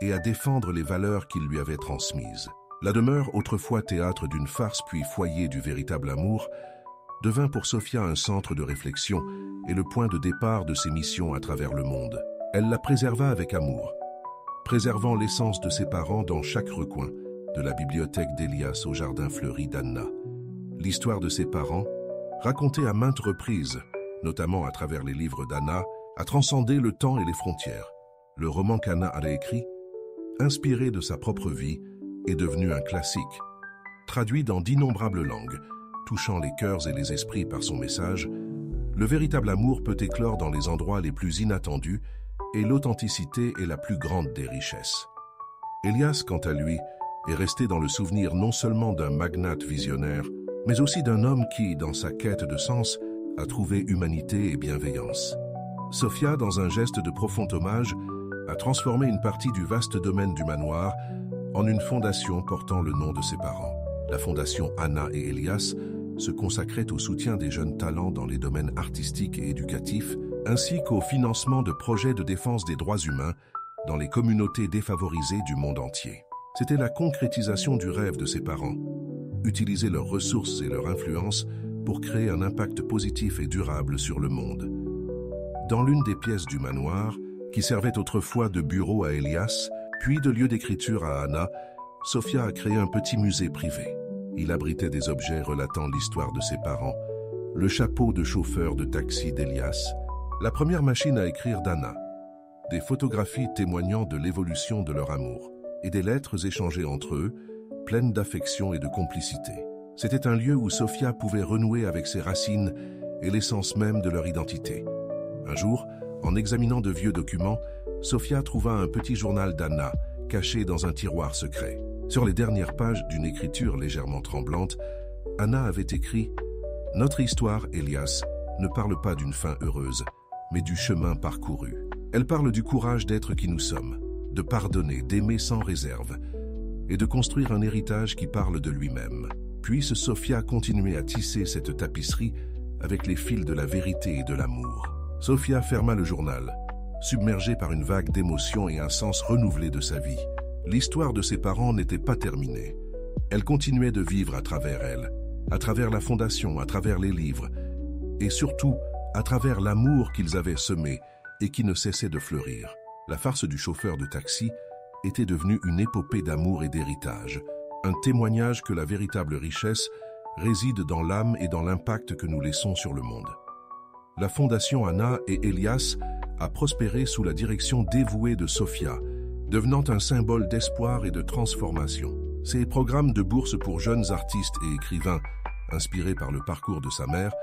et à défendre les valeurs qu'ils lui avaient transmises. La demeure, autrefois théâtre d'une farce puis foyer du véritable amour, devint pour Sofia un centre de réflexion et le point de départ de ses missions à travers le monde. Elle la préserva avec amour, préservant l'essence de ses parents dans chaque recoin, de la bibliothèque d'Elias au jardin fleuri d'Anna. L'histoire de ses parents, racontée à maintes reprises, notamment à travers les livres d'Anna, a transcendé le temps et les frontières. Le roman qu'Anna a écrit, inspiré de sa propre vie, est devenu un classique, traduit dans d'innombrables langues, touchant les cœurs et les esprits par son message. Le véritable amour peut éclore dans les endroits les plus inattendus et l'authenticité est la plus grande des richesses. Elias, quant à lui, est resté dans le souvenir non seulement d'un magnate visionnaire, mais aussi d'un homme qui, dans sa quête de sens, a trouvé humanité et bienveillance. Sofia, dans un geste de profond hommage, a transformé une partie du vaste domaine du manoir en une fondation portant le nom de ses parents. La fondation Anna et Elias se consacrait au soutien des jeunes talents dans les domaines artistiques et éducatifs, ainsi qu'au financement de projets de défense des droits humains dans les communautés défavorisées du monde entier. C'était la concrétisation du rêve de ses parents, utiliser leurs ressources et leur influence pour créer un impact positif et durable sur le monde. Dans l'une des pièces du manoir, qui servait autrefois de bureau à Elias, puis de lieu d'écriture à Anna, Sofia a créé un petit musée privé. Il abritait des objets relatant l'histoire de ses parents, le chapeau de chauffeur de taxi d'Elias, la première machine à écrire d'Anna, des photographies témoignant de l'évolution de leur amour, et des lettres échangées entre eux, pleines d'affection et de complicité. C'était un lieu où Sofia pouvait renouer avec ses racines et l'essence même de leur identité. Un jour, en examinant de vieux documents, Sofia trouva un petit journal d'Anna, caché dans un tiroir secret. Sur les dernières pages d'une écriture légèrement tremblante, Anna avait écrit « Notre histoire, Elias, ne parle pas d'une fin heureuse, mais du chemin parcouru. Elle parle du courage d'être qui nous sommes, de pardonner, d'aimer sans réserve, et de construire un héritage qui parle de lui-même. » Puis Sofia continuait à tisser cette tapisserie avec les fils de la vérité et de l'amour. Sofia ferma le journal, submergée par une vague d'émotions et un sens renouvelé de sa vie. L'histoire de ses parents n'était pas terminée. Elle continuait de vivre à travers elle, à travers la fondation, à travers les livres, et surtout à travers l'amour qu'ils avaient semé et qui ne cessait de fleurir. La farce du chauffeur de taxi était devenue une épopée d'amour et d'héritage, un témoignage que la véritable richesse réside dans l'âme et dans l'impact que nous laissons sur le monde. La fondation Anna et Elias a prospéré sous la direction dévouée de Sofia, devenant un symbole d'espoir et de transformation. Ces programmes de bourse pour jeunes artistes et écrivains, inspirés par le parcours de sa mère,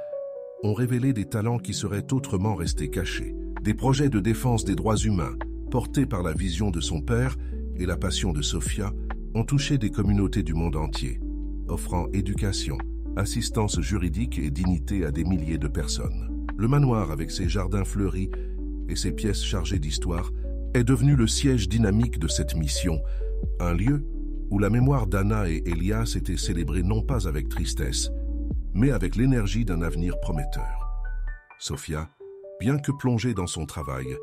ont révélé des talents qui seraient autrement restés cachés. Des projets de défense des droits humains, portés par la vision de son père et la passion de Sofia, ont touché des communautés du monde entier, offrant éducation, assistance juridique et dignité à des milliers de personnes. Le manoir, avec ses jardins fleuris et ses pièces chargées d'histoire, est devenu le siège dynamique de cette mission, un lieu où la mémoire d'Anna et Elias était célébrée non pas avec tristesse, mais avec l'énergie d'un avenir prometteur. Sofia, bien que plongée dans son travail,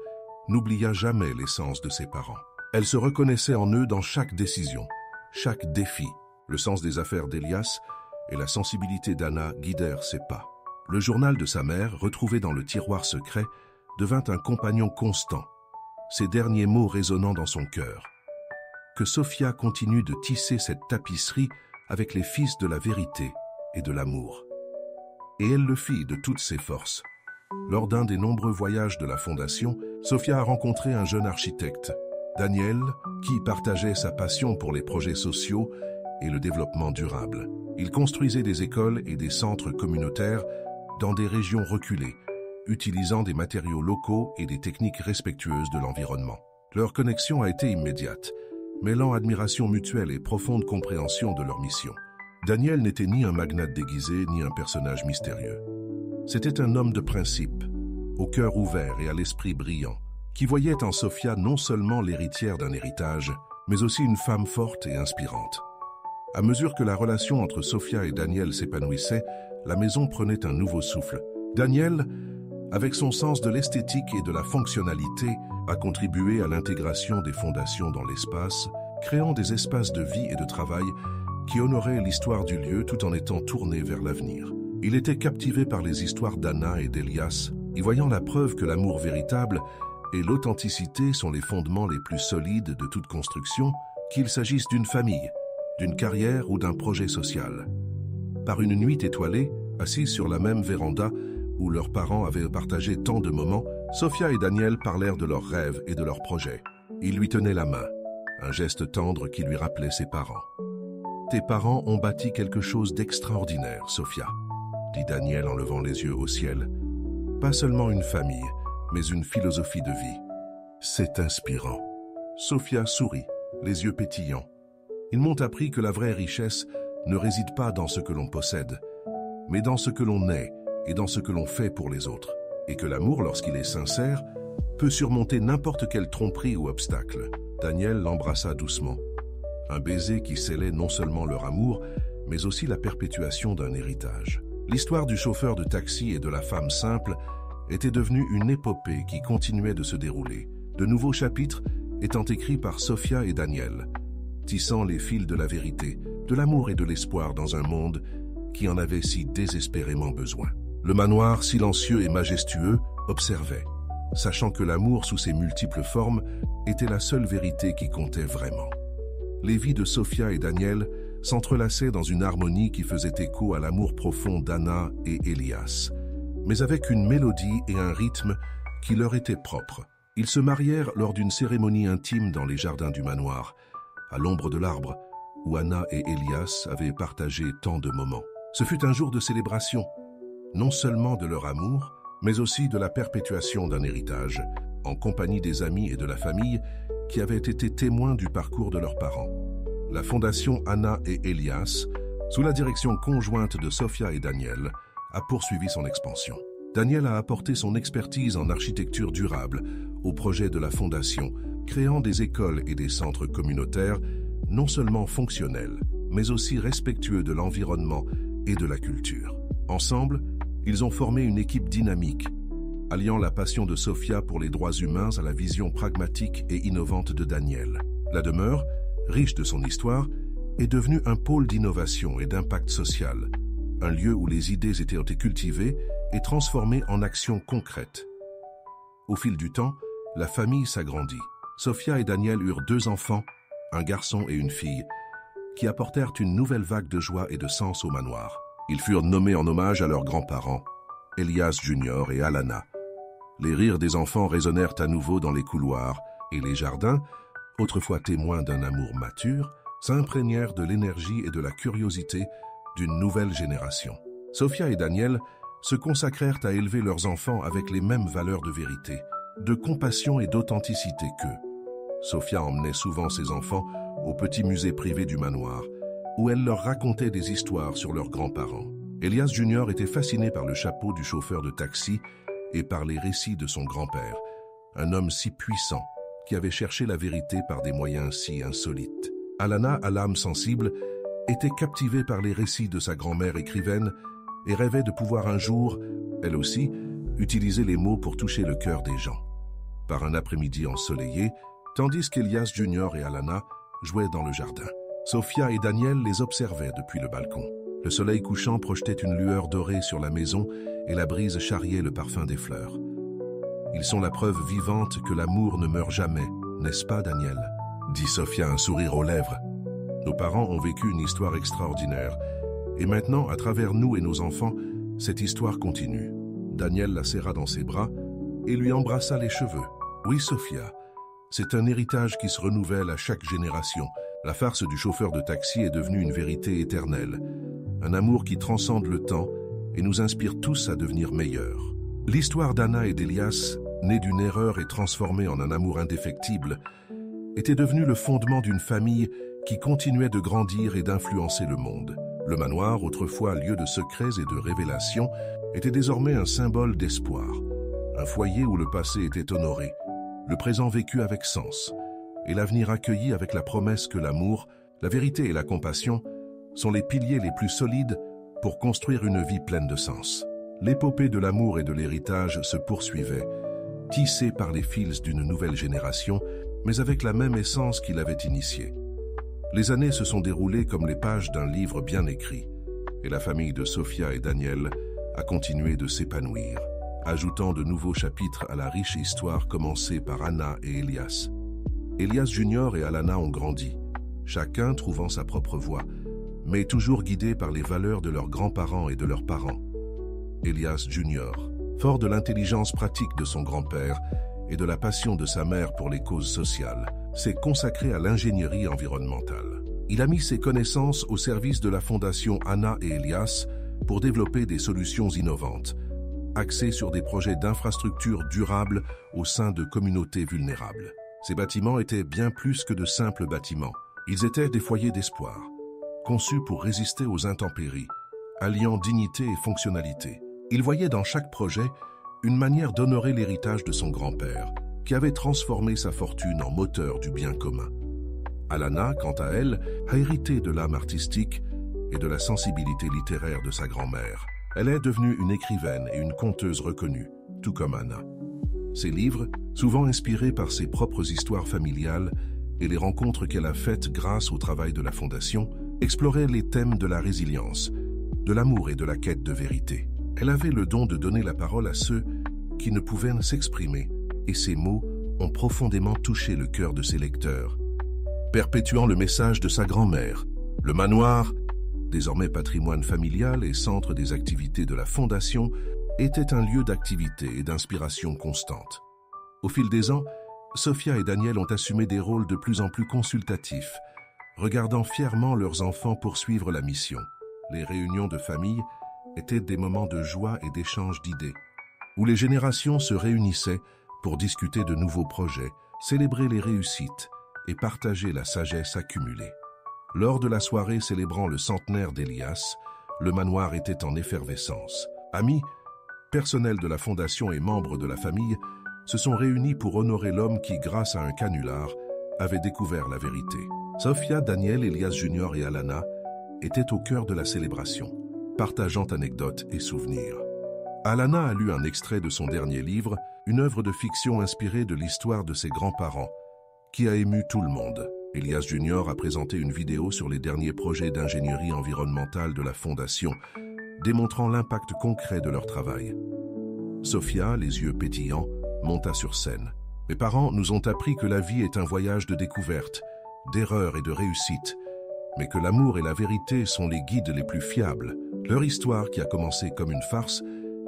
n'oublia jamais l'essence de ses parents. Elle se reconnaissait en eux dans chaque décision, chaque défi. Le sens des affaires d'Elias et la sensibilité d'Anna guidèrent ses pas. Le journal de sa mère, retrouvé dans le tiroir secret, devint un compagnon constant, ses derniers mots résonnant dans son cœur. Que Sofia continue de tisser cette tapisserie avec les fils de la vérité et de l'amour. Et elle le fit de toutes ses forces. Lors d'un des nombreux voyages de la Fondation, Sofia a rencontré un jeune architecte, Daniel, qui partageait sa passion pour les projets sociaux et le développement durable. Il construisait des écoles et des centres communautaires dans des régions reculées, utilisant des matériaux locaux et des techniques respectueuses de l'environnement. Leur connexion a été immédiate, mêlant admiration mutuelle et profonde compréhension de leur mission. Daniel n'était ni un magnate déguisé, ni un personnage mystérieux. C'était un homme de principe, au cœur ouvert et à l'esprit brillant, qui voyait en Sofia non seulement l'héritière d'un héritage, mais aussi une femme forte et inspirante. À mesure que la relation entre Sofia et Daniel s'épanouissait, la maison prenait un nouveau souffle. Daniel, avec son sens de l'esthétique et de la fonctionnalité, a contribué à l'intégration des fondations dans l'espace, créant des espaces de vie et de travail qui honoraient l'histoire du lieu tout en étant tournés vers l'avenir. Il était captivé par les histoires d'Anna et d'Elias, y voyant la preuve que l'amour véritable et l'authenticité sont les fondements les plus solides de toute construction, qu'il s'agisse d'une famille, d'une carrière ou d'un projet social. Par une nuit étoilée, assise sur la même véranda où leurs parents avaient partagé tant de moments, Sofia et Daniel parlèrent de leurs rêves et de leurs projets. Ils lui tenaient la main, un geste tendre qui lui rappelait ses parents. « Tes parents ont bâti quelque chose d'extraordinaire, Sofia, » dit Daniel en levant les yeux au ciel. « Pas seulement une famille, mais une philosophie de vie. C'est inspirant. » Sofia sourit, les yeux pétillants. Ils m'ont appris que la vraie richesse ne réside pas dans ce que l'on possède, mais dans ce que l'on est et dans ce que l'on fait pour les autres, et que l'amour, lorsqu'il est sincère, peut surmonter n'importe quelle tromperie ou obstacle. Daniel l'embrassa doucement. Un baiser qui scellait non seulement leur amour, mais aussi la perpétuation d'un héritage. L'histoire du chauffeur de taxi et de la femme simple était devenue une épopée qui continuait de se dérouler, de nouveaux chapitres étant écrits par Sofia et Daniel, tissant les fils de la vérité, de l'amour et de l'espoir dans un monde qui en avait si désespérément besoin. Le manoir, silencieux et majestueux, observait, sachant que l'amour sous ses multiples formes était la seule vérité qui comptait vraiment. Les vies de Sofia et Daniel s'entrelaçaient dans une harmonie qui faisait écho à l'amour profond d'Anna et Elias, mais avec une mélodie et un rythme qui leur étaient propres. Ils se marièrent lors d'une cérémonie intime dans les jardins du manoir, à l'ombre de l'arbre, où Anna et Elias avaient partagé tant de moments. Ce fut un jour de célébration, non seulement de leur amour, mais aussi de la perpétuation d'un héritage, en compagnie des amis et de la famille qui avaient été témoins du parcours de leurs parents. La fondation Anna et Elias, sous la direction conjointe de Sofia et Daniel, a poursuivi son expansion. Daniel a apporté son expertise en architecture durable au projet de la fondation, créant des écoles et des centres communautaires non seulement fonctionnels, mais aussi respectueux de l'environnement et de la culture. Ensemble, ils ont formé une équipe dynamique, alliant la passion de Sofia pour les droits humains à la vision pragmatique et innovante de Daniel. La demeure, riche de son histoire, est devenue un pôle d'innovation et d'impact social, un lieu où les idées étaient cultivées et transformées en actions concrètes. Au fil du temps, la famille s'agrandit. Sofia et Daniel eurent 2 enfants, un garçon et une fille, qui apportèrent une nouvelle vague de joie et de sens au manoir. Ils furent nommés en hommage à leurs grands-parents, Elias Junior et Alana. Les rires des enfants résonnèrent à nouveau dans les couloirs, et les jardins, autrefois témoins d'un amour mature, s'imprégnèrent de l'énergie et de la curiosité d'une nouvelle génération. Sofia et Daniel se consacrèrent à élever leurs enfants avec les mêmes valeurs de vérité, de compassion et d'authenticité qu'eux. Sofia emmenait souvent ses enfants au petit musée privé du manoir, où elle leur racontait des histoires sur leurs grands-parents. Elias Junior était fasciné par le chapeau du chauffeur de taxi et par les récits de son grand-père, un homme si puissant qui avait cherché la vérité par des moyens si insolites. Alana, à l'âme sensible, était captivée par les récits de sa grand-mère écrivaine et rêvait de pouvoir un jour, elle aussi, utiliser les mots pour toucher le cœur des gens. Par un après-midi ensoleillé, tandis qu'Elias Junior et Alana jouaient dans le jardin, Sofia et Daniel les observaient depuis le balcon. Le soleil couchant projetait une lueur dorée sur la maison et la brise charriait le parfum des fleurs. Ils sont la preuve vivante que l'amour ne meurt jamais, n'est-ce pas, Daniel? Dit Sofia, un sourire aux lèvres. Nos parents ont vécu une histoire extraordinaire. Et maintenant, à travers nous et nos enfants, cette histoire continue. Daniel la serra dans ses bras et lui embrassa les cheveux. Oui, Sofia, c'est un héritage qui se renouvelle à chaque génération. La farce du chauffeur de taxi est devenue une vérité éternelle. Un amour qui transcende le temps et nous inspire tous à devenir meilleurs. L'histoire d'Anna et d'Elias, née d'une erreur et transformée en un amour indéfectible, était devenue le fondement d'une famille qui continuait de grandir et d'influencer le monde. Le manoir, autrefois lieu de secrets et de révélations, était désormais un symbole d'espoir, un foyer où le passé était honoré, le présent vécu avec sens, et l'avenir accueilli avec la promesse que l'amour, la vérité et la compassion sont les piliers les plus solides pour construire une vie pleine de sens. L'épopée de l'amour et de l'héritage se poursuivait, tissée par les fils d'une nouvelle génération, mais avec la même essence qui l'avait initiée. Les années se sont déroulées comme les pages d'un livre bien écrit, et la famille de Sofia et Daniel a continué de s'épanouir, ajoutant de nouveaux chapitres à la riche histoire commencée par Anna et Elias. Elias Junior et Alana ont grandi, chacun trouvant sa propre voie, mais toujours guidés par les valeurs de leurs grands-parents et de leurs parents. Elias Junior, fort de l'intelligence pratique de son grand-père et de la passion de sa mère pour les causes sociales, s'est consacré à l'ingénierie environnementale. Il a mis ses connaissances au service de la fondation Anna et Elias pour développer des solutions innovantes, axées sur des projets d'infrastructures durables au sein de communautés vulnérables. Ces bâtiments étaient bien plus que de simples bâtiments. Ils étaient des foyers d'espoir, conçus pour résister aux intempéries, alliant dignité et fonctionnalité. Il voyait dans chaque projet une manière d'honorer l'héritage de son grand-père, qui avait transformé sa fortune en moteur du bien commun. Alana, quant à elle, a hérité de l'âme artistique et de la sensibilité littéraire de sa grand-mère. Elle est devenue une écrivaine et une conteuse reconnue, tout comme Anna. Ses livres, souvent inspirés par ses propres histoires familiales et les rencontres qu'elle a faites grâce au travail de la Fondation, exploraient les thèmes de la résilience, de l'amour et de la quête de vérité. Elle avait le don de donner la parole à ceux qui ne pouvaient s'exprimer, et ses mots ont profondément touché le cœur de ses lecteurs. Perpétuant le message de sa grand-mère, le manoir, désormais patrimoine familial et centre des activités de la Fondation, était un lieu d'activité et d'inspiration constante. Au fil des ans, Sophia et Daniel ont assumé des rôles de plus en plus consultatifs, regardant fièrement leurs enfants poursuivre la mission. Les réunions de famille étaient des moments de joie et d'échange d'idées, où les générations se réunissaient pour discuter de nouveaux projets, célébrer les réussites et partager la sagesse accumulée. Lors de la soirée célébrant le centenaire d'Elias, le manoir était en effervescence. Amis, personnel de la Fondation et membres de la famille se sont réunis pour honorer l'homme qui, grâce à un canular, avait découvert la vérité. Sophia, Daniel, Elias Jr. et Alana étaient au cœur de la célébration, partageant anecdotes et souvenirs. Alana a lu un extrait de son dernier livre, une œuvre de fiction inspirée de l'histoire de ses grands-parents, qui a ému tout le monde. Elias Jr. a présenté une vidéo sur les derniers projets d'ingénierie environnementale de la Fondation, démontrant l'impact concret de leur travail. Sophia, les yeux pétillants, monta sur scène. Mes parents nous ont appris que la vie est un voyage de découverte, d'erreurs et de réussite, mais que l'amour et la vérité sont les guides les plus fiables. Leur histoire, qui a commencé comme une farce,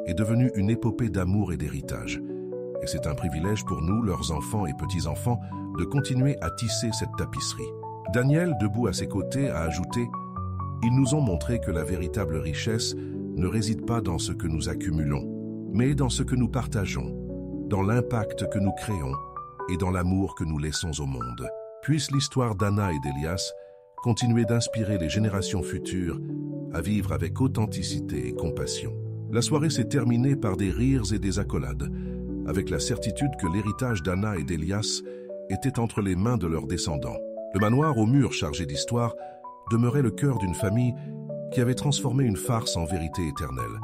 est devenue une épopée d'amour et d'héritage. Et c'est un privilège pour nous, leurs enfants et petits-enfants, de continuer à tisser cette tapisserie. Daniel, debout à ses côtés, a ajouté « Ils nous ont montré que la véritable richesse ne réside pas dans ce que nous accumulons, mais dans ce que nous partageons, dans l'impact que nous créons et dans l'amour que nous laissons au monde. Puisse l'histoire d'Anna et d'Elias continuer d'inspirer les générations futures à vivre avec authenticité et compassion. » La soirée s'est terminée par des rires et des accolades, avec la certitude que l'héritage d'Anna et d'Elias était entre les mains de leurs descendants. Le manoir aux murs chargés d'histoire demeurait le cœur d'une famille qui avait transformé une farce en vérité éternelle,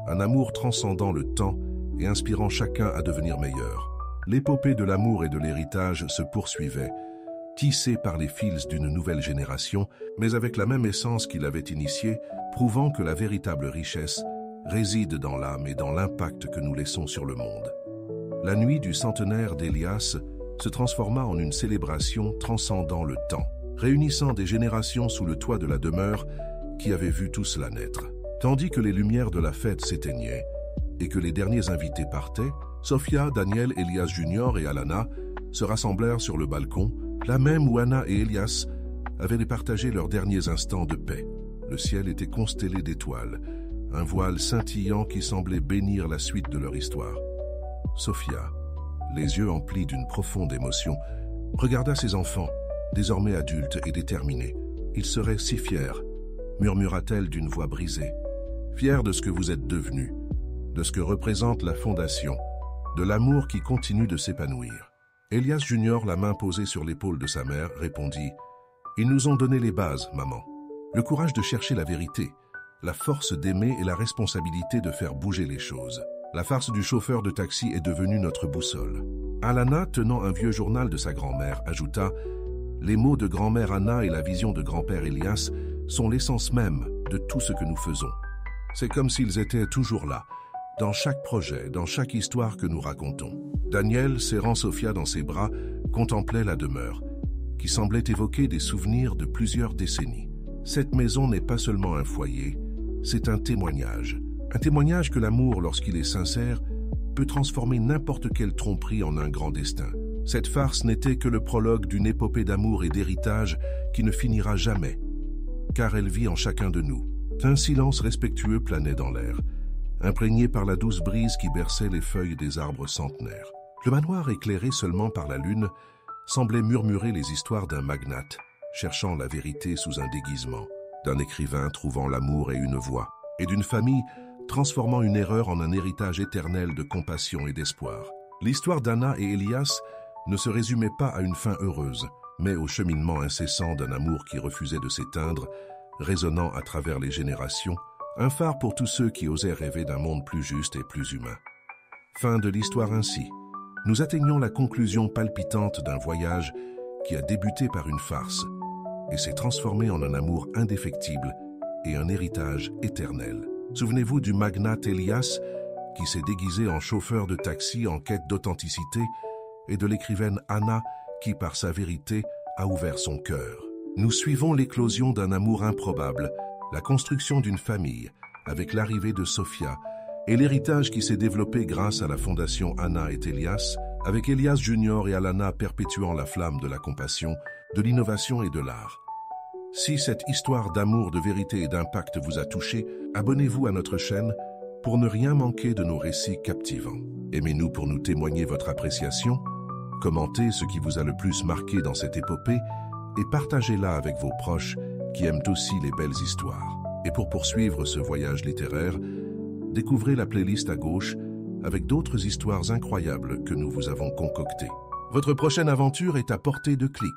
un amour transcendant le temps et inspirant chacun à devenir meilleur. L'épopée de l'amour et de l'héritage se poursuivait, tissée par les fils d'une nouvelle génération, mais avec la même essence qui l'avait initiée, prouvant que la véritable richesse réside dans l'âme et dans l'impact que nous laissons sur le monde. La nuit du centenaire d'Elias se transforma en une célébration transcendant le temps, réunissant des générations sous le toit de la demeure qui avait vu tout cela naître. Tandis que les lumières de la fête s'éteignaient et que les derniers invités partaient, Sophia, Daniel, Elias Jr. et Alana se rassemblèrent sur le balcon, là même où Anna et Elias avaient partagé leurs derniers instants de paix. Le ciel était constellé d'étoiles, un voile scintillant qui semblait bénir la suite de leur histoire. Sophia, les yeux emplis d'une profonde émotion, regarda ses enfants, désormais adultes et déterminés. « Ils seraient si fiers », murmura-t-elle d'une voix brisée. « Fiers de ce que vous êtes devenus, de ce que représente la Fondation, de l'amour qui continue de s'épanouir. » Elias Jr., la main posée sur l'épaule de sa mère, répondit « Ils nous ont donné les bases, maman. Le courage de chercher la vérité, la force d'aimer et la responsabilité de faire bouger les choses. La farce du chauffeur de taxi est devenue notre boussole. » Alana, tenant un vieux journal de sa grand-mère, ajouta « Les mots de grand-mère Anna et la vision de grand-père Elias sont l'essence même de tout ce que nous faisons. C'est comme s'ils étaient toujours là, dans chaque projet, dans chaque histoire que nous racontons. » Daniel, serrant Sophia dans ses bras, contemplait la demeure, qui semblait évoquer des souvenirs de plusieurs décennies. Cette maison n'est pas seulement un foyer, c'est un témoignage. Un témoignage que l'amour, lorsqu'il est sincère, peut transformer n'importe quelle tromperie en un grand destin. Cette farce n'était que le prologue d'une épopée d'amour et d'héritage qui ne finira jamais, car elle vit en chacun de nous. Un silence respectueux planait dans l'air, imprégné par la douce brise qui berçait les feuilles des arbres centenaires. Le manoir, éclairé seulement par la lune, semblait murmurer les histoires d'un magnate, cherchant la vérité sous un déguisement, d'un écrivain trouvant l'amour et une voix, et d'une famille transformant une erreur en un héritage éternel de compassion et d'espoir. L'histoire d'Anna et Elias ne se résumait pas à une fin heureuse, mais au cheminement incessant d'un amour qui refusait de s'éteindre, résonnant à travers les générations, un phare pour tous ceux qui osaient rêver d'un monde plus juste et plus humain. Fin de l'histoire ainsi. Nous atteignons la conclusion palpitante d'un voyage qui a débuté par une farce et s'est transformé en un amour indéfectible et un héritage éternel. Souvenez-vous du magnate Elias qui s'est déguisé en chauffeur de taxi en quête d'authenticité et de l'écrivaine Anna qui, par sa vérité, a ouvert son cœur. Nous suivons l'éclosion d'un amour improbable, la construction d'une famille avec l'arrivée de Sophia et l'héritage qui s'est développé grâce à la fondation Anna et Elias, avec Elias Junior et Alana perpétuant la flamme de la compassion, de l'innovation et de l'art. Si cette histoire d'amour, de vérité et d'impact vous a touché, abonnez-vous à notre chaîne pour ne rien manquer de nos récits captivants. Aimez-nous pour nous témoigner votre appréciation, commentez ce qui vous a le plus marqué dans cette épopée et partagez-la avec vos proches qui aiment aussi les belles histoires. Et pour poursuivre ce voyage littéraire, découvrez la playlist à gauche avec d'autres histoires incroyables que nous vous avons concoctées. Votre prochaine aventure est à portée de clic.